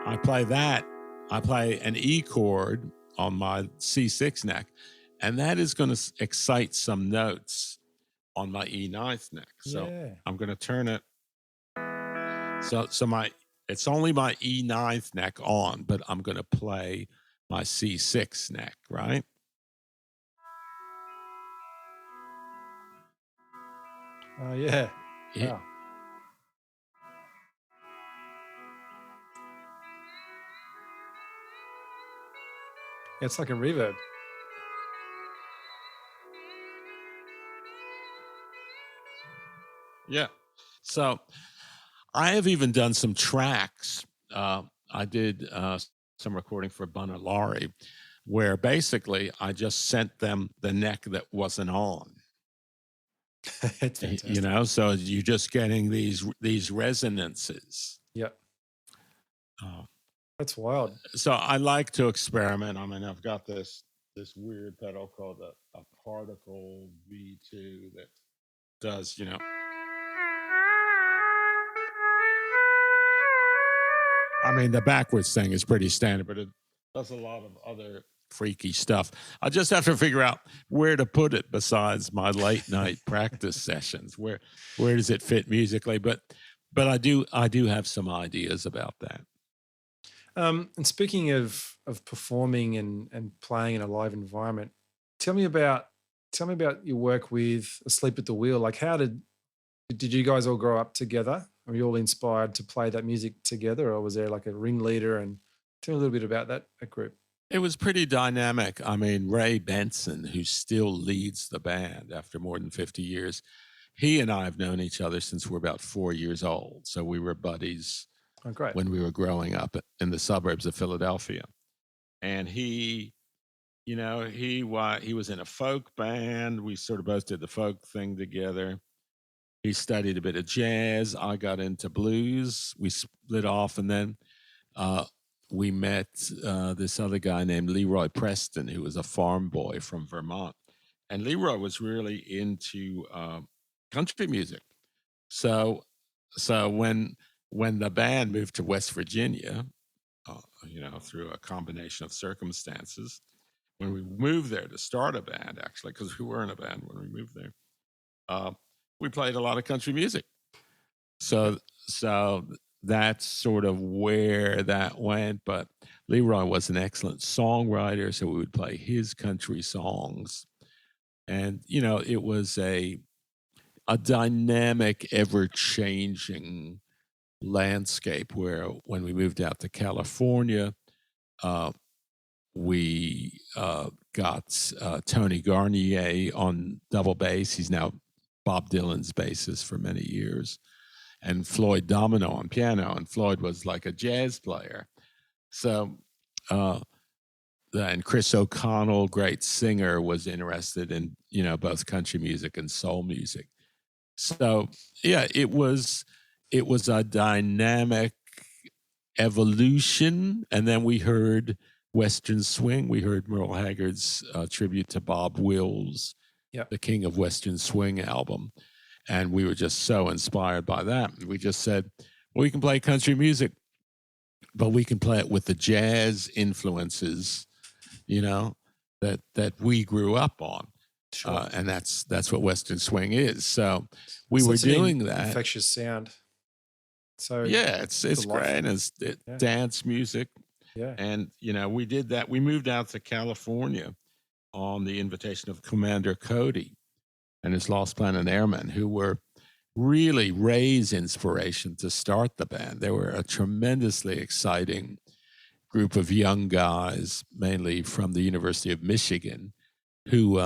I play that. I play an E chord on my C6 neck, and that is going to excite some notes on my E9 neck. So I'm going to turn it. So it's only my E9 neck on, but I'm going to play my C6 neck, right? Yeah. Wow. It's like a reverb. Yeah. So I have even done some tracks. I did some recording for Bunalari, where basically I just sent them the neck that wasn't on. It's fantastic. You know, so you're just getting these resonances. Yep. That's wild. So I like to experiment. I mean, I've got this weird pedal called a particle V2 that does, you know. I mean, the backwards thing is pretty standard, but it does a lot of other freaky stuff. I just have to figure out where to put it besides my late night practice sessions. Where does it fit musically? But I do have some ideas about that. And speaking of performing and playing in a live environment, tell me about your work with Asleep at the Wheel. Like, how did you guys all grow up together? Were you all inspired to play that music together, or was there like a ringleader? And tell me a little bit about that group. It was pretty dynamic. I mean, Ray Benson, who still leads the band after more than 50 years, he and I have known each other since we're about 4 years old. So we were buddies when we were growing up in the suburbs of Philadelphia. And he, you know, he was in a folk band. We sort of both did the folk thing together. He studied a bit of jazz. I got into blues. We split off, and then we met this other guy named Leroy Preston, who was a farm boy from Vermont. and Leroy was really into country music. So when the band moved to West Virginia, through a combination of circumstances, when we moved there to start a band, actually, because we weren't a band when we moved there, we played a lot of country music. So that's sort of where that went. But Leroy was an excellent songwriter, so we would play his country songs. And, it was a dynamic, ever-changing landscape where when we moved out to California, we got Tony Garnier on double bass. He's now Bob Dylan's bassist for many years, and Floyd Domino on piano. And Floyd was like a jazz player. So, and Chris O'Connell, great singer, was interested in, both country music and soul music. So, yeah, it was a dynamic evolution. And then we heard Western Swing. We heard Merle Haggard's tribute to Bob Wills, the King of Western Swing album. And we were just so inspired by that. We just said, well, we can play country music, but we can play it with the jazz influences, that we grew up on. Sure. And that's what Western Swing is. So we were doing that. Infectious sound. So yeah, it's great. It's dance music. Yeah. And, we did that. We moved out to California on the invitation of Commander Cody and his Lost Planet Airmen, who were really Ray's inspiration to start the band. They were a tremendously exciting group of young guys, mainly from the University of Michigan, who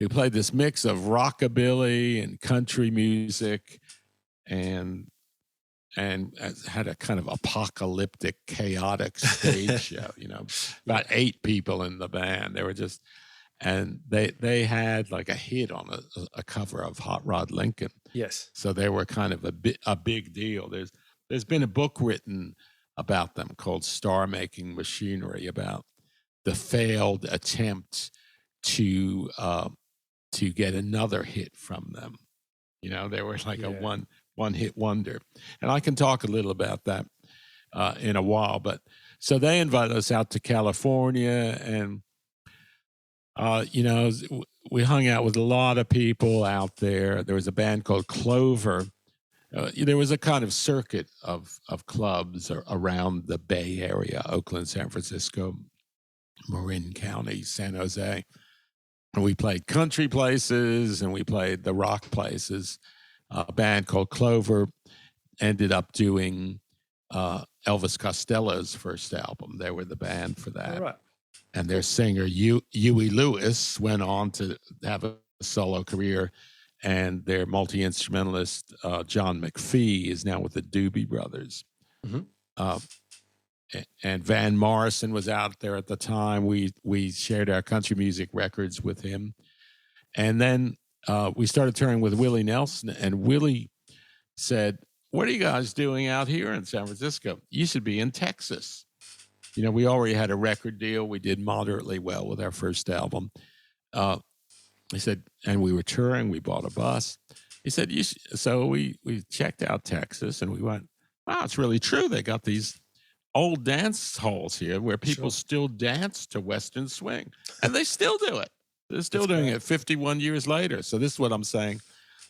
played this mix of rockabilly and country music, and had a kind of apocalyptic, chaotic stage show. About 8 people in the band. They were just, and they had like a hit on a cover of Hot Rod Lincoln. Yes. So they were kind of a big deal. There's been a book written about them called Star Making Machinery, about the failed attempt to get another hit from them. They were like a one hit wonder. And I can talk a little about that in a while. But so they invited us out to California, and we hung out with a lot of people out there. There was a band called Clover. There was a kind of circuit of clubs around the Bay Area, Oakland, San Francisco, Marin County, San Jose. And we played country places and we played the rock places. A band called Clover ended up doing Elvis Costello's first album. They were the band for that. All right. And their singer, Huey Lewis, went on to have a solo career. And their multi-instrumentalist, John McPhee, is now with the Doobie Brothers. Mm-hmm. And Van Morrison was out there at the time. We shared our country music records with him. And then we started touring with Willie Nelson. And Willie said, what are you guys doing out here in San Francisco? You should be in Texas. We already had a record deal. We did moderately well with our first album. He said, and we were touring, we bought a bus. He said, so we checked out Texas, and we went, wow, it's really true. They got these old dance halls here where people still dance to Western Swing, and they still do it. They're still doing it 51 years later. So this is what I'm saying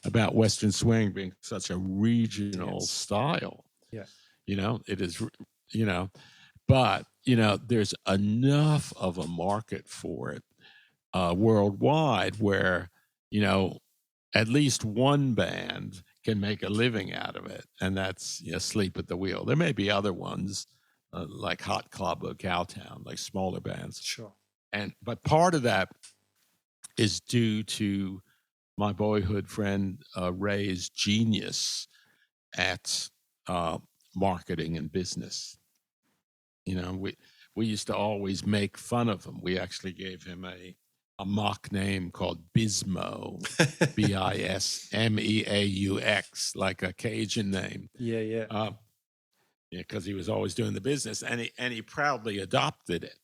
about Western Swing being such a regional style. Yeah. It is, but, there's enough of a market for it worldwide where, at least one band can make a living out of it. And that's Sleep at the Wheel. There may be other ones like Hot Club or Cowtown, like smaller bands. Sure. But part of that is due to my boyhood friend Ray's genius at marketing and business. We used to always make fun of him. We actually gave him a mock name called Bismeaux, Bismeaux, like a Cajun name. Yeah. Because he was always doing the business, and he proudly adopted it.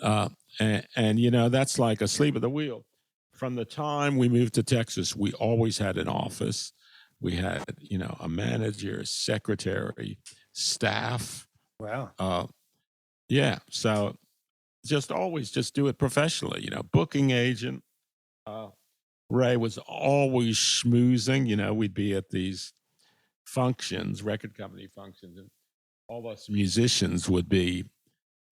And that's like a Sleep at the Wheel. from the time we moved to Texas, we always had an office. We had, a manager, secretary, staff. Wow. Yeah. So just always just do it professionally, booking agent. Ray was always schmoozing, we'd be at these functions, record company functions, and all us musicians would be,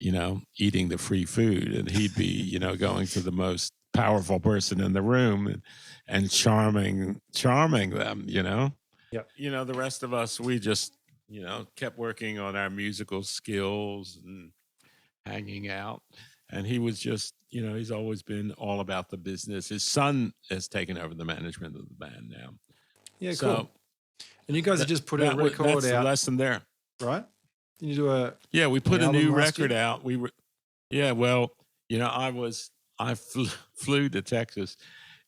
eating the free food, and he'd be, going to the most powerful person in the room and charming them, Yep. The rest of us, we just, kept working on our musical skills and hanging out. And he was just, he's always been all about the business. His son has taken over the management of the band now. Yeah, So cool. And you guys have just put a record that's out, the lesson there. right? Did you do we put a new record year? out. We were, I flew to Texas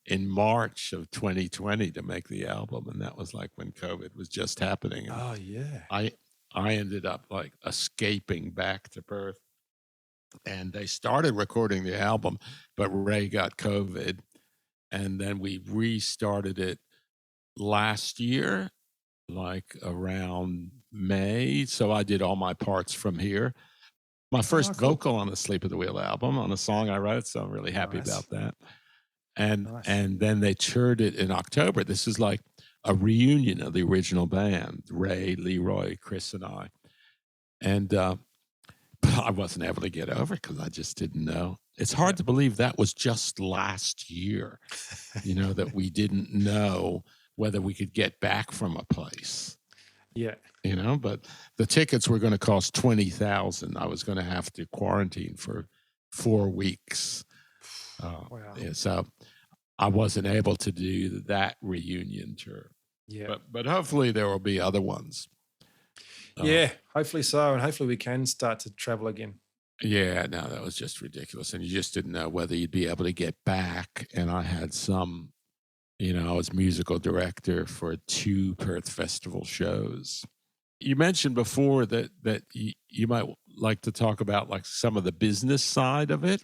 in March of 2020 to make the album, and that was like when COVID was just happening. And Oh, yeah. I ended up like escaping back to Perth, and they started recording the album, but Ray got COVID, and then we restarted it last year, like around May. So I did all my parts from here. My first vocal on the Sleep at the Wheel album, on a song I wrote, so I'm really happy about that. And then they toured it in October. This is like a reunion of the original band, Ray, Leroy, Chris, and I. And but I wasn't able to get over it because I just didn't know. It's hard to believe that was just last year, that we didn't know whether we could get back from a place. Yeah. But the tickets were going to cost $20,000. I was going to have to quarantine for 4 weeks. Wow. Yeah, so I wasn't able to do that reunion tour. Yeah. But hopefully there will be other ones. Yeah, hopefully so. And hopefully we can start to travel again. Yeah, no, that was just ridiculous. And you just didn't know whether you'd be able to get back. And I had some, I was musical director for 2 Perth Festival shows. You mentioned before that you might like to talk about like some of the business side of it.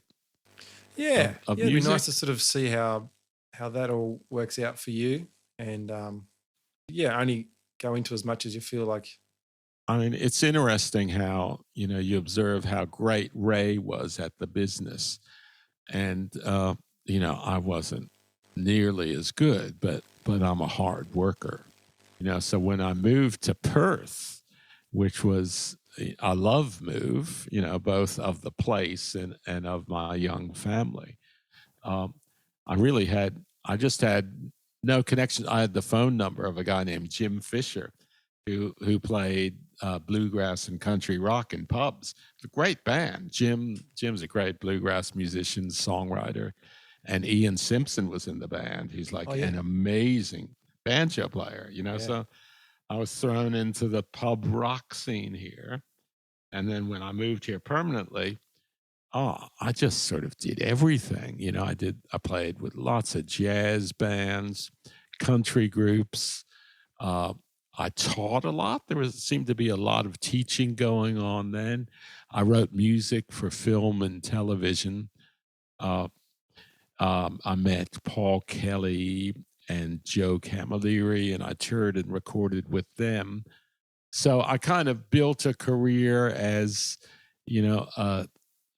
Yeah. Of it'd be music. nice to sort of see how that all works out for you. And only go into as much as you feel like. I mean, it's interesting how, you observe how great Ray was at the business. And, I wasn't nearly as good, but I'm a hard worker. So when I moved to Perth, which was a love move, both of the place and of my young family, I just had no connection. I had the phone number of a guy named Jim Fisher, who played bluegrass and country rock in pubs. It's a great band. Jim's a great bluegrass musician, songwriter, and Ian Simpson was in the band. He's like an amazing banjo player, So I was thrown into the pub rock scene here, and then when I moved here permanently, I just sort of did everything. I played with lots of jazz bands, country groups. I taught a lot. Seemed to be a lot of teaching going on then. I wrote music for film and television. I met Paul Kelly and Joe Camilleri, and I toured and recorded with them. So I kind of built a career as,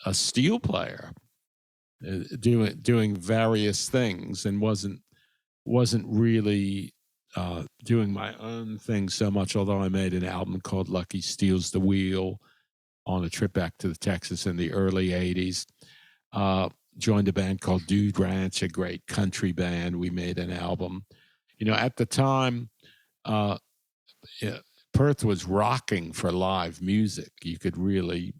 a steel player, doing various things, and wasn't really doing my own thing so much, although I made an album called Lucky Steals the Wheel on a trip back to Texas in the early 80s. Joined a band called Dude Ranch, a great country band. We made an album. At the time, Perth was rocking for live music. You could really...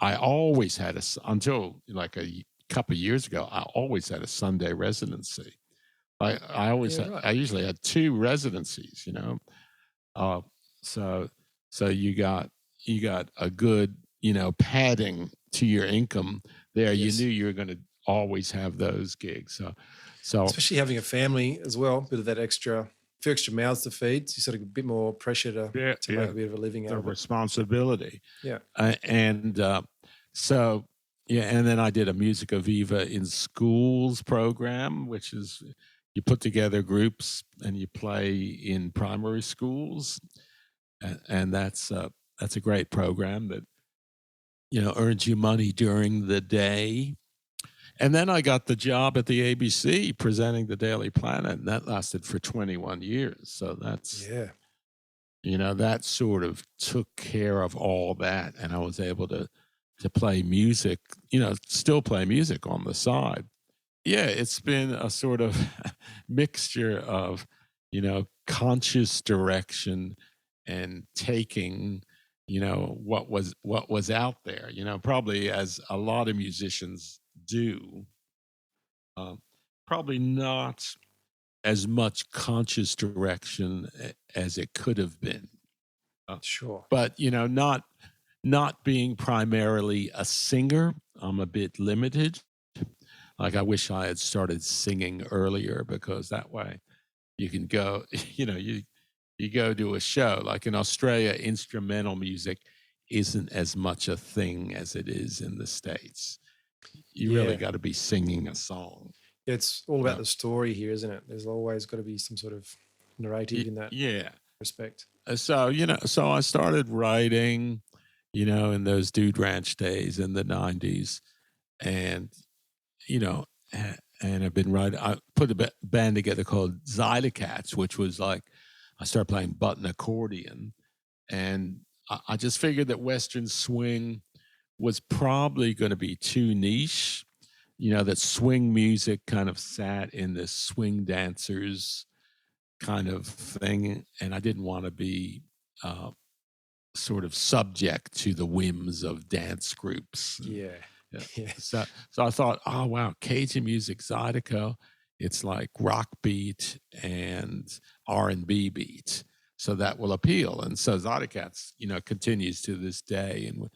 I always had until like a couple of years ago, I always had a Sunday residency. I usually had 2 residencies, so you got a good, padding to your income there. Yes. You knew you were going to always have those gigs. So especially having a family as well, bit of that extra mouths to feed. So you sort of a bit more pressure to make a bit of a living out of it. Responsibility. Yeah. So Yeah, and then I did a Musica Viva in schools program, which is you put together groups and you play in primary schools, and that's a great program that earns you money during the day. And then I got the job at the ABC presenting the Daily Planet, and that lasted for 21 years. So Yeah, that sort of took care of all that, and I was able to play music, still play music on the side. Yeah, it's been a sort of mixture of, conscious direction and taking, what was out there, probably as a lot of musicians do. Um, Probably not as much conscious direction as it could have been. sure. But not being primarily a singer, I'm a bit limited. Like I wish I had started singing earlier because that way you can go, you go to a show. Like in Australia, instrumental music isn't as much a thing as it is in the States. You really Yeah. got to be singing a song. It's all about Uh, the story here, isn't it? There's always got to be some sort of narrative in that yeah. respect. So I started writing, in those Dude Ranch days in the 90s. And, you know, and I've been writing, I put a band together called Zydecaats, which was like, I started playing button accordion. And I just figured that Western swing was probably going to be too niche, that swing music kind of sat in this swing dancers kind of thing. And I didn't want to be uh, sort of subject to the whims of dance groups. Yeah. Yeah. Yeah. So I thought, oh wow, Cajun music, Zydeco, it's like rock beat and R&B beat. So that will appeal. And so Zydecaats, continues to this day. And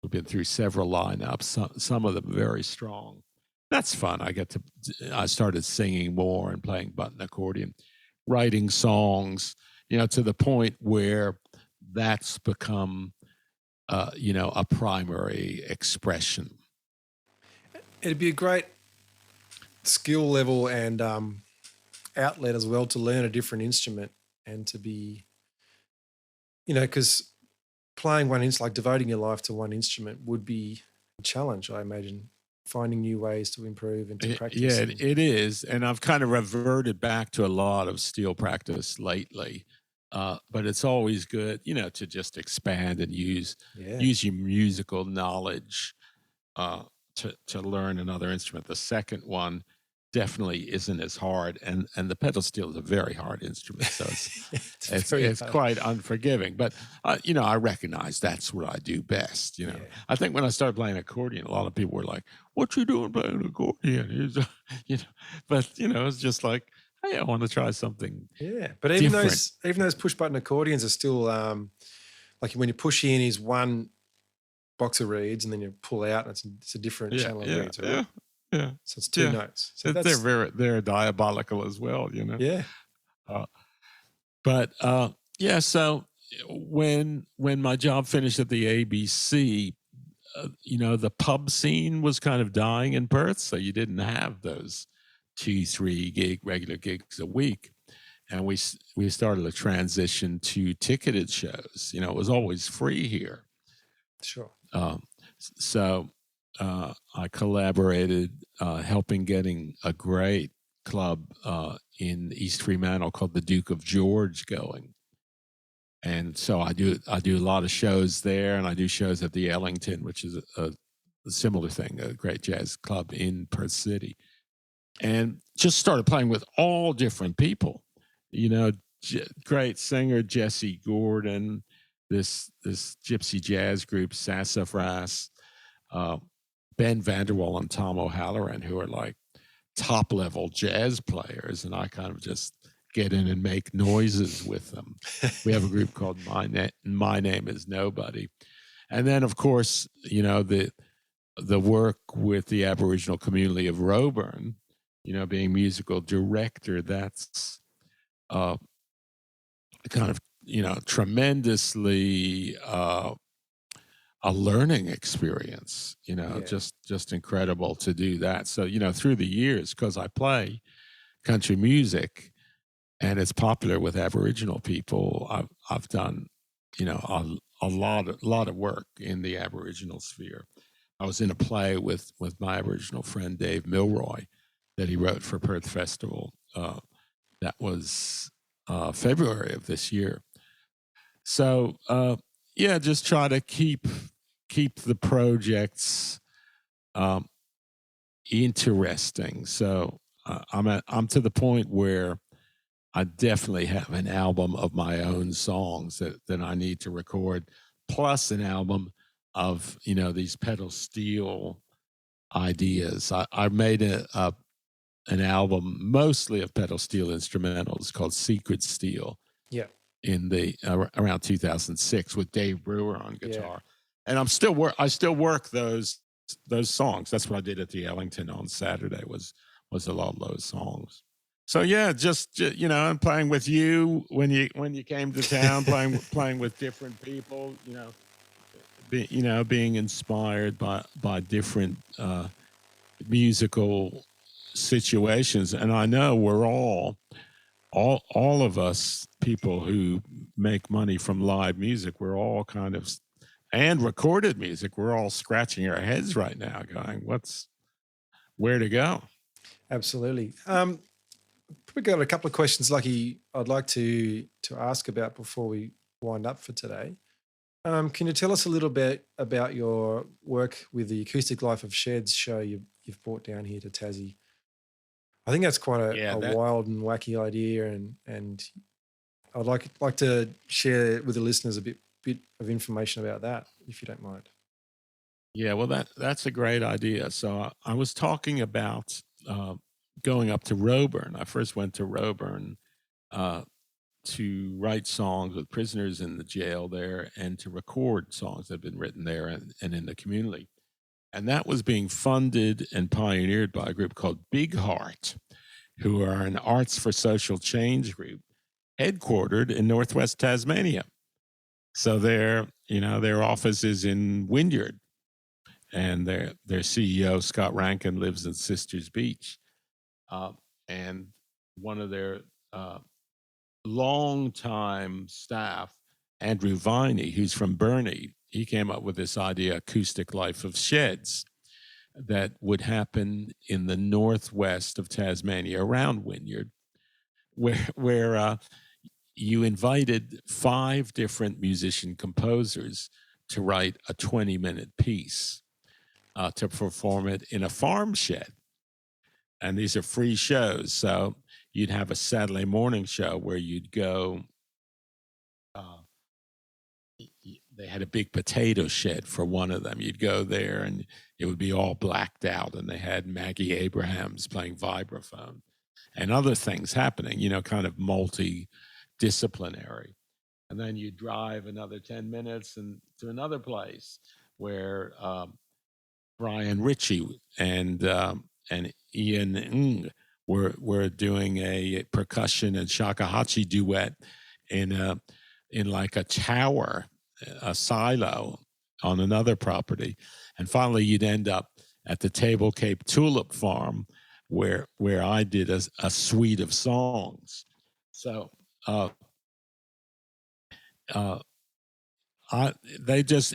we've been through several lineups, some of them very strong. That's fun. I started singing more and playing button accordion, writing songs, to the point where that's become a primary expression. It'd be a great skill level and outlet as well to learn a different instrument and to be, because playing one instrument, like devoting your life to one instrument, would be a challenge, I imagine. Finding new ways to improve and to practice. Yeah, it is. And I've kind of reverted back to a lot of steel practice lately. But it's always good, to just expand and use your musical knowledge to learn another instrument. The second one definitely isn't as hard, and the pedal steel is a very hard instrument, so it's quite unforgiving. But I recognize that's what I do best. I think when I started playing accordion, a lot of people were like, "What you doing playing accordion?" But it's just like, hey, I want to try something. Yeah, but even those push button accordions are still like when you push in is one box of reeds and then you pull out and it's a different channel of reeds, right? Yeah. So it's two notes. So they're diabolical as well, Yeah. But yeah. So when my job finished at the ABC, the pub scene was kind of dying in Perth, so you didn't have those 2-3 regular gigs a week, and we started a transition to ticketed shows. It was always free here. Sure. So I collaborated, helping getting a great club in East Fremantle called the Duke of George going. And so I do a lot of shows there, and I do shows at the Ellington, which is a similar thing, a great jazz club in Perth City. And just started playing with all different people. Great singer Jesse Gordon, this gypsy jazz group Sassafras, Ben Vanderwall and Tom O'Halloran, who are like top level jazz players, and I kind of just get in and make noises with them. We have a group called My Name Is Nobody, and then of course the work with the Aboriginal community of Roebourne, being musical director. That's kind of tremendously a learning experience, Yeah. just incredible to do that. So, through the years, because I play country music and it's popular with Aboriginal people, I've done, a lot of work in the Aboriginal sphere. I was in a play with my Aboriginal friend Dave Milroy that he wrote for Perth Festival. That was February of this year. So yeah, just try to keep the projects um, interesting. So I'm to the point where I definitely have an album of my own songs that I need to record, plus an album of these pedal steel ideas. I made an album mostly of pedal steel instrumentals called Secret Steel Yeah. in the around 2006 with Dave Brewer on Yeah. guitar, and I still work those songs. That's what I did at the Ellington on Saturday was a lot of those songs. So yeah, just and playing with you when you came to town, playing with different people, being inspired by different musical situations. And I know we're all of us people who make money from live music, we're all kind of, and recorded music, we're all scratching our heads right now going, where to go? Absolutely. We got a couple of questions, Lucky, I'd like to ask about before we wind up for today. Can you tell us a little bit about your work with the Acoustic Life of Sheds show you've brought down here to Tassie? I think that's quite a wild and wacky idea, and I'd like to share with the listeners a bit of information about that, if you don't mind. Yeah, well, that's a great idea. So I was talking about going up to Roebourne. I first went to Roebourne to write songs with prisoners in the jail there and to record songs that had been written there and in the community. And that was being funded and pioneered by a group called Big Heart, who are an arts for social change group headquartered in Northwest Tasmania. So their office is in Wynyard, and their CEO Scott Rankin lives in Sisters Beach, and one of their longtime staff, Andrew Viney, who's from Burnie, he came up with this idea, Acoustic Life of Sheds, that would happen in the northwest of Tasmania around Wynyard, where you invited 5 different musician composers to write a 20-minute piece to perform it in a farm shed. And these are free shows. So you'd have a Saturday morning show where you'd go. They had a big potato shed for one of them. You'd go there and it would be all blacked out, and they had Maggie Abrahams playing vibraphone and other things happening, kind of multidisciplinary. And then you drive another 10 minutes and to another place where Brian Ritchie and Ian Ng were doing a percussion and shakuhachi duet in like a tower, a silo on another property. And finally, you'd end up at the Table Cape Tulip Farm, where I did a suite of songs. So it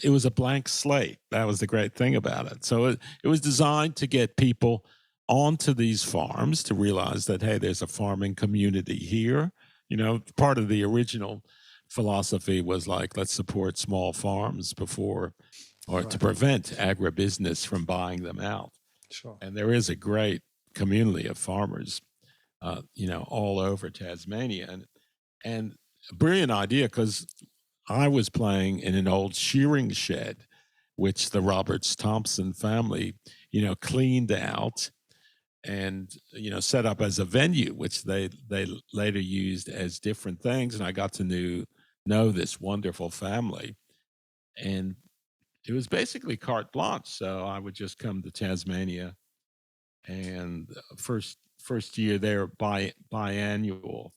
was a blank slate. That was the great thing about it. So it was designed to get people onto these farms to realize that, hey, there's a farming community here. Part of the original philosophy was like, let's support small farms before, or to prevent agribusiness from buying them out. Sure. And there is a great community of farmers, all over Tasmania, and a brilliant idea, because I was playing in an old shearing shed, which the Roberts Thompson family, cleaned out and, set up as a venue, which they later used as different things. And I got to know this wonderful family. And it was basically carte blanche. So I would just come to Tasmania, and first year there, biannual,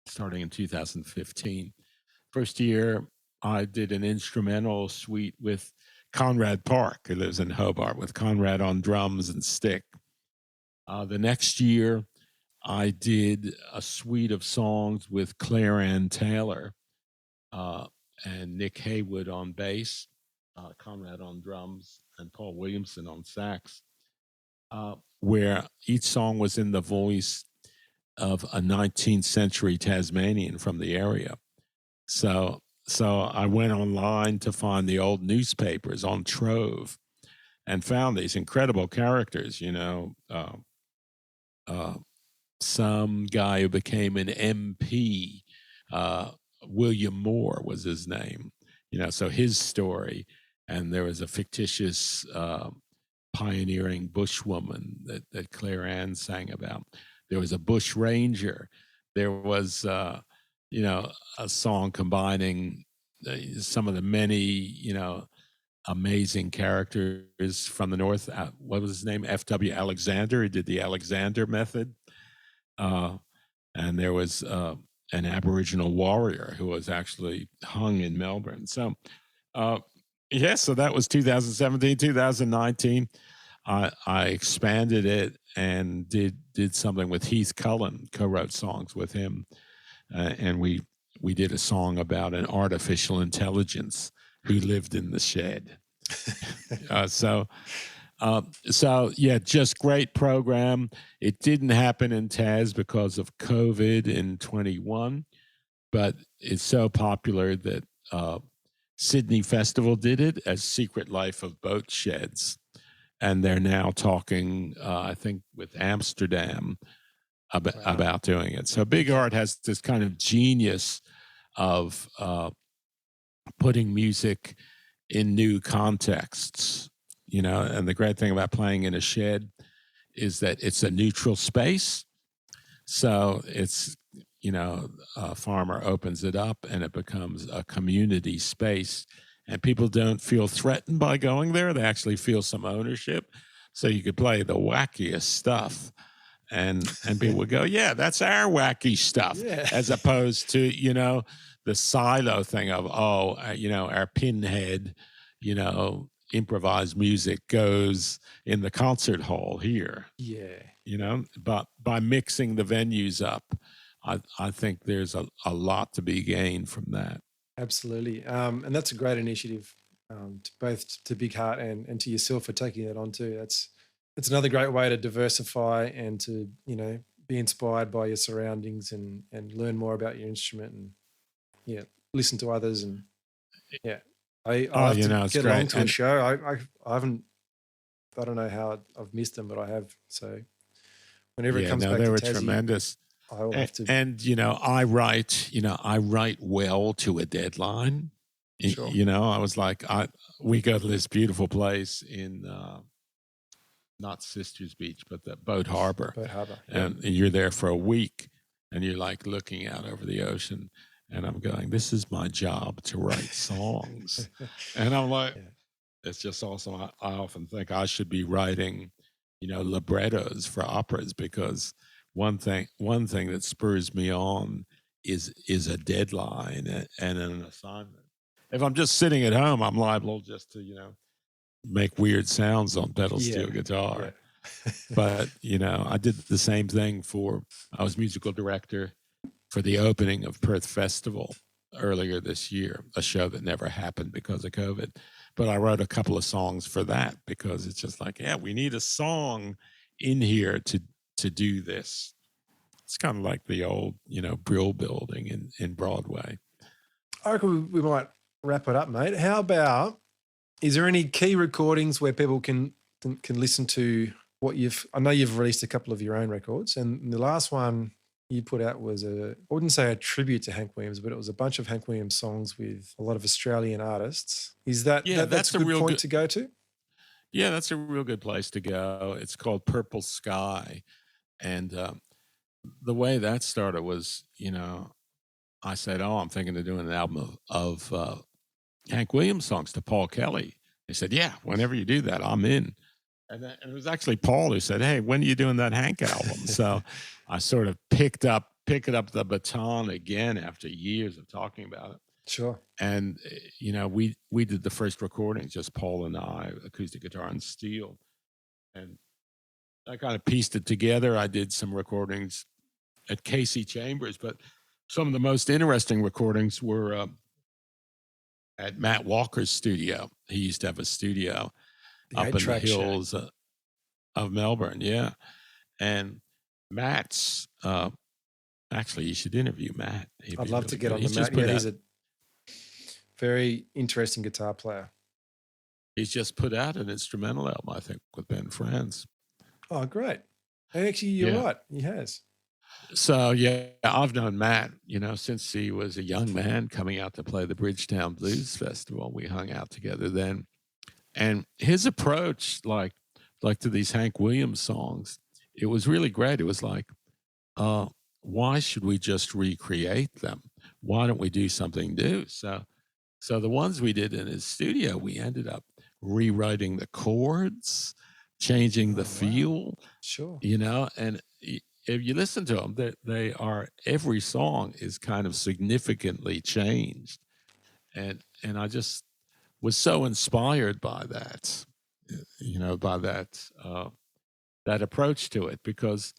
starting in 2015. First year, I did an instrumental suite with Conrad Park, who lives in Hobart, with Conrad on drums and stick. The next year, I did a suite of songs with Claire Ann Taylor and Nick Haywood on bass, Conrad on drums, and Paul Williamson on sax, where each song was in the voice of a 19th century Tasmanian from the area. So I went online to find the old newspapers on Trove and found these incredible characters, some guy who became an MP, William Moore was his name, so his story. And there was a fictitious pioneering bushwoman that Claire Ann sang about. There was a bush ranger. There was, a song combining some of the many, amazing characters from the North. What was his name? F.W. Alexander. He did the Alexander method. And there was an Aboriginal warrior who was actually hung in Melbourne. So, so that was 2017, 2019. I expanded it and did something with Heath Cullen, co-wrote songs with him. And we did a song about an artificial intelligence who lived in the shed. So just great program. It didn't happen in Taz because of COVID in 21, but it's so popular that Sydney Festival did it as Secret Life of Boat Sheds. And they're now talking, I think, with Amsterdam about doing it. So Big Art has this kind of genius of putting music in new contexts, and the great thing about playing in a shed is that it's a neutral space. So it's, a farmer opens it up and it becomes a community space, and people don't feel threatened by going there. They actually feel some ownership. So you could play the wackiest stuff and people would go, yeah, that's our wacky stuff, as opposed to, the silo thing of, our Pinhead, improvised music goes in the concert hall here. Yeah. But by mixing the venues up, I think there's a lot to be gained from that. Absolutely. And that's a great initiative, both to Big Heart and to yourself for taking that on too. It's another great way to diversify and to, be inspired by your surroundings and learn more about your instrument and, listen to others. And, I'll have to get along to a show. I don't know how I've missed them, but I have. So whenever it comes back they to were Tassie, tremendous. I'll have to. And, I write well to a deadline. Sure. I was like, we go to this beautiful place in, not Sisters Beach, but the Boat Harbor. And you're there for a week and you're like looking out over the ocean, and I'm going, this is my job to write songs. And I'm like, it's just awesome. I often think I should be writing, librettos for operas, because one thing that spurs me on is a deadline and an assignment. If I'm just sitting at home, I'm liable just to, make weird sounds on pedal steel guitar. But, I did the same thing I was musical director for the opening of Perth Festival earlier this year, a show that never happened because of COVID. But I wrote a couple of songs for that because it's just like, we need a song in here to do this. It's kind of like the old, Brill building in Broadway. I reckon we might wrap it up, mate. How about, is there any key recordings where people can listen to what I know you've released a couple of your own records, and the last one you put out was I wouldn't say a tribute to Hank Williams, but it was a bunch of Hank Williams songs with a lot of Australian artists. Is that's a good point to go to? Yeah, that's a real good place to go. It's called Purple Sky. And the way that started was, I said, I'm thinking of doing an album of Hank Williams songs to Paul Kelly. He said, yeah, whenever you do that, I'm in. And it was actually Paul who said, hey, when are you doing that Hank album? So I sort of picked up the baton again after years of talking about it. Sure. And we did the first recording, just Paul and I, acoustic guitar and steel, and I kind of pieced it together. I did some recordings at Casey Chambers, but some of the most interesting recordings were at Matt Walker's studio. He used to have a studio up in the hills of Melbourne. Yeah. And Matt's, actually, you should interview Matt. I'd love to get on the Matt. Yeah, he's a very interesting guitar player. He's just put out an instrumental album, I think, with Ben Franz. Oh, great. And actually, you're right. He has. So, yeah, I've known Matt, since he was a young man coming out to play the Bridgetown Blues Festival. We hung out together then. And his approach, like to these Hank Williams songs, it was really great. It was like, why should we just recreate them? Why don't we do something new? So the ones we did in his studio, we ended up rewriting the chords, changing the feel. Sure. And if you listen to them, every song is kind of significantly changed. And I just was so inspired by that, by that approach to it, because,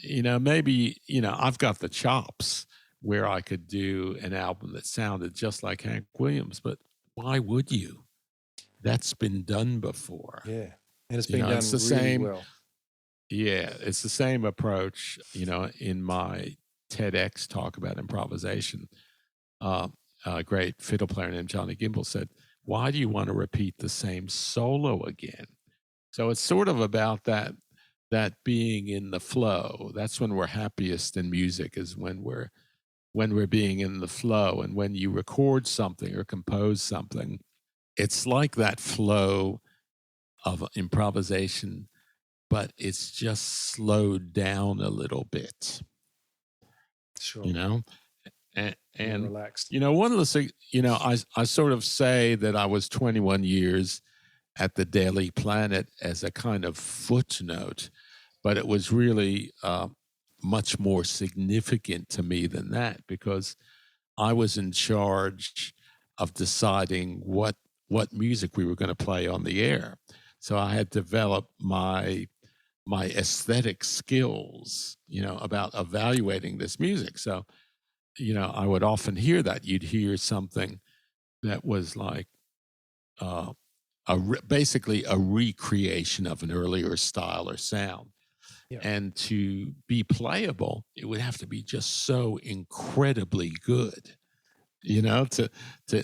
maybe, I've got the chops where I could do an album that sounded just like Hank Williams, but why would you? That's been done before. Yeah. And it's been done really well. Yeah, it's the same approach, in my TEDx talk about improvisation. A great fiddle player named Johnny Gimble said, why do you want to repeat the same solo again? So it's sort of about that being in the flow. That's when we're happiest in music, is when we're being in the flow. And when you record something or compose something, it's like that flow of improvisation, but it's just slowed down a little bit. Sure. And relaxed. One of the things, I sort of say that I was 21 years at the Daily Planet as a kind of footnote, but it was really much more significant to me than that, because I was in charge of deciding what music we were going to play on the air. So I had developed my aesthetic skills, about evaluating this music. So, I would often hear that. You'd hear something that was like basically a recreation of an earlier style or sound. Yeah. And to be playable, it would have to be just so incredibly good,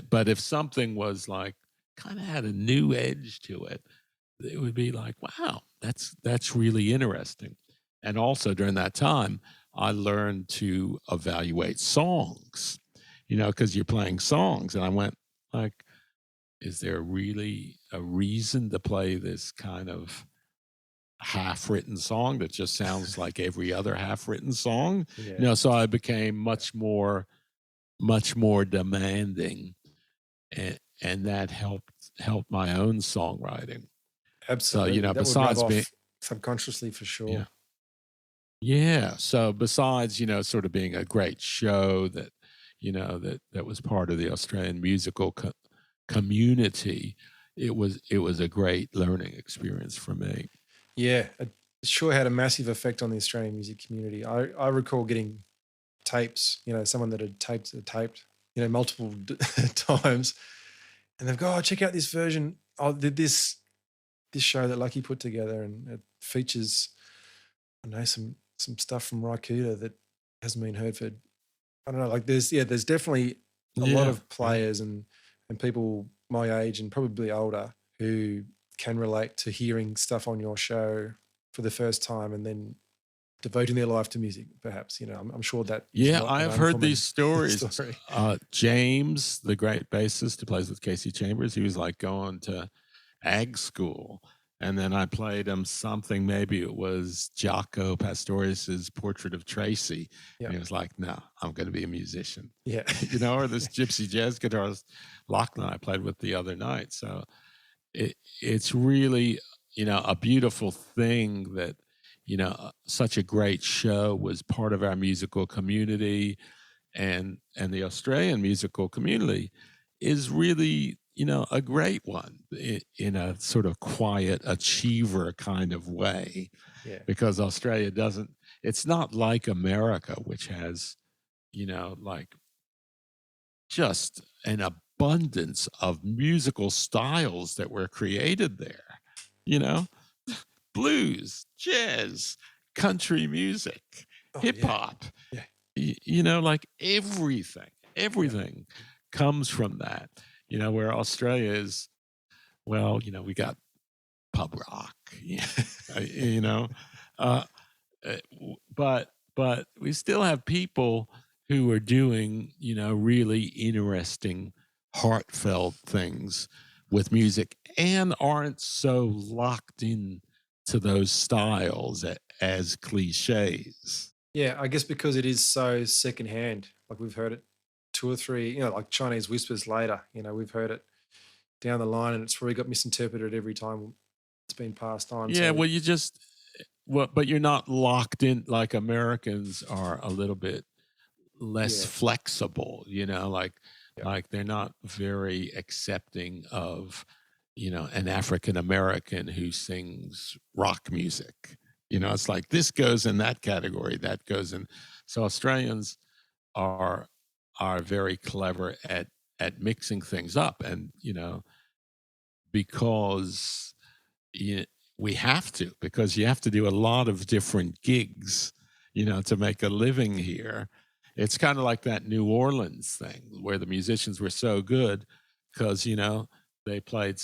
but if something was like kind of had a new edge to it, it would be like, wow, that's really interesting. And also during that time, I learned to evaluate songs, because you're playing songs. And I went like, is there really a reason to play this kind of half-written song that just sounds like every other half-written song? Yeah. So I became much more demanding, and that helped my own songwriting. Absolutely. So, that besides would rub off subconsciously for sure. Yeah. So besides, sort of being a great show that, that was part of the Australian musical community, it was a great learning experience for me. Yeah, it sure had a massive effect on the Australian music community. I recall getting tapes, someone that had taped, multiple times, and they've go, oh, check out this version. Oh, this show that Lucky put together, and it features, I know, some stuff from Raikuta that hasn't been heard for, I don't know, like there's definitely a lot of players and people my age and probably older who can relate to hearing stuff on your show for the first time and then devoting their life to music, perhaps. I'm sure that is not I have heard these stories. Story. James, the great bassist who plays with Casey Chambers, he was like going to ag school. And then I played him something, maybe it was Jaco Pastorius's Portrait of Tracy. Yep. And he was like, no, I'm going to be a musician. Yeah. Or this gypsy jazz guitarist, Lachlan, I played with the other night. So it's really, a beautiful thing that, such a great show was part of our musical community. and the Australian musical community is really, a great one in a sort of quiet achiever kind of way, Yeah. because Australia it's not like America, which has, like just an abundance of musical styles that were created there, you know, blues, jazz, country music, Oh, hip yeah. hop, Yeah. like everything comes from that, where Australia is, well, we got pub rock, you know, uh, but we still have people who are doing, really interesting, heartfelt things with music and aren't so locked in to those styles as cliches. Yeah, I guess because it is so secondhand. Like we've heard it two or three, like Chinese whispers later. We've heard it down the line, and it's probably got misinterpreted every time it's been passed on. Yeah, So well, but you're not locked in like Americans are a little bit less yeah, flexible, yeah, like they're not very accepting of, an African American who sings rock music. It's like this goes in that category, that goes in. So Australians are very clever at mixing things up, and because you, we have to, because you have to do a lot of different gigs, to make a living here. It's kind of like that New Orleans thing where the musicians were so good because, they played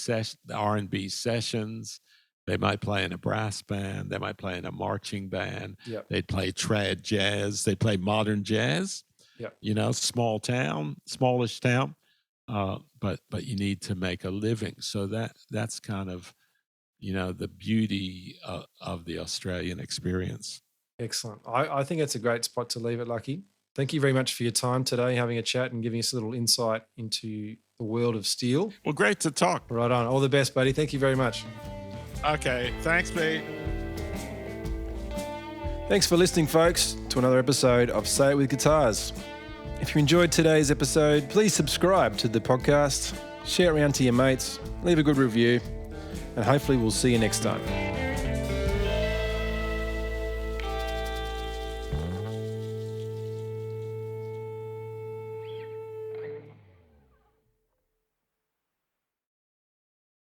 R&B sessions. They might play in a brass band. They might play in a marching band. yeah, They'd play trad jazz. They play modern jazz, yeah. smallish town. But you need to make a living. So that's kind of, the beauty of the Australian experience. Excellent. I think it's a great spot to leave it, Lucky. Thank you very much for your time today, having a chat and giving us a little insight into the world of steel. Well, great to talk. Right on. All the best, buddy. Thank you very much. Okay. Thanks, Pete. Thanks for listening, folks, to another episode of Say It With Guitars. If you enjoyed today's episode, please subscribe to the podcast, share it around to your mates, leave a good review, and hopefully we'll see you next time.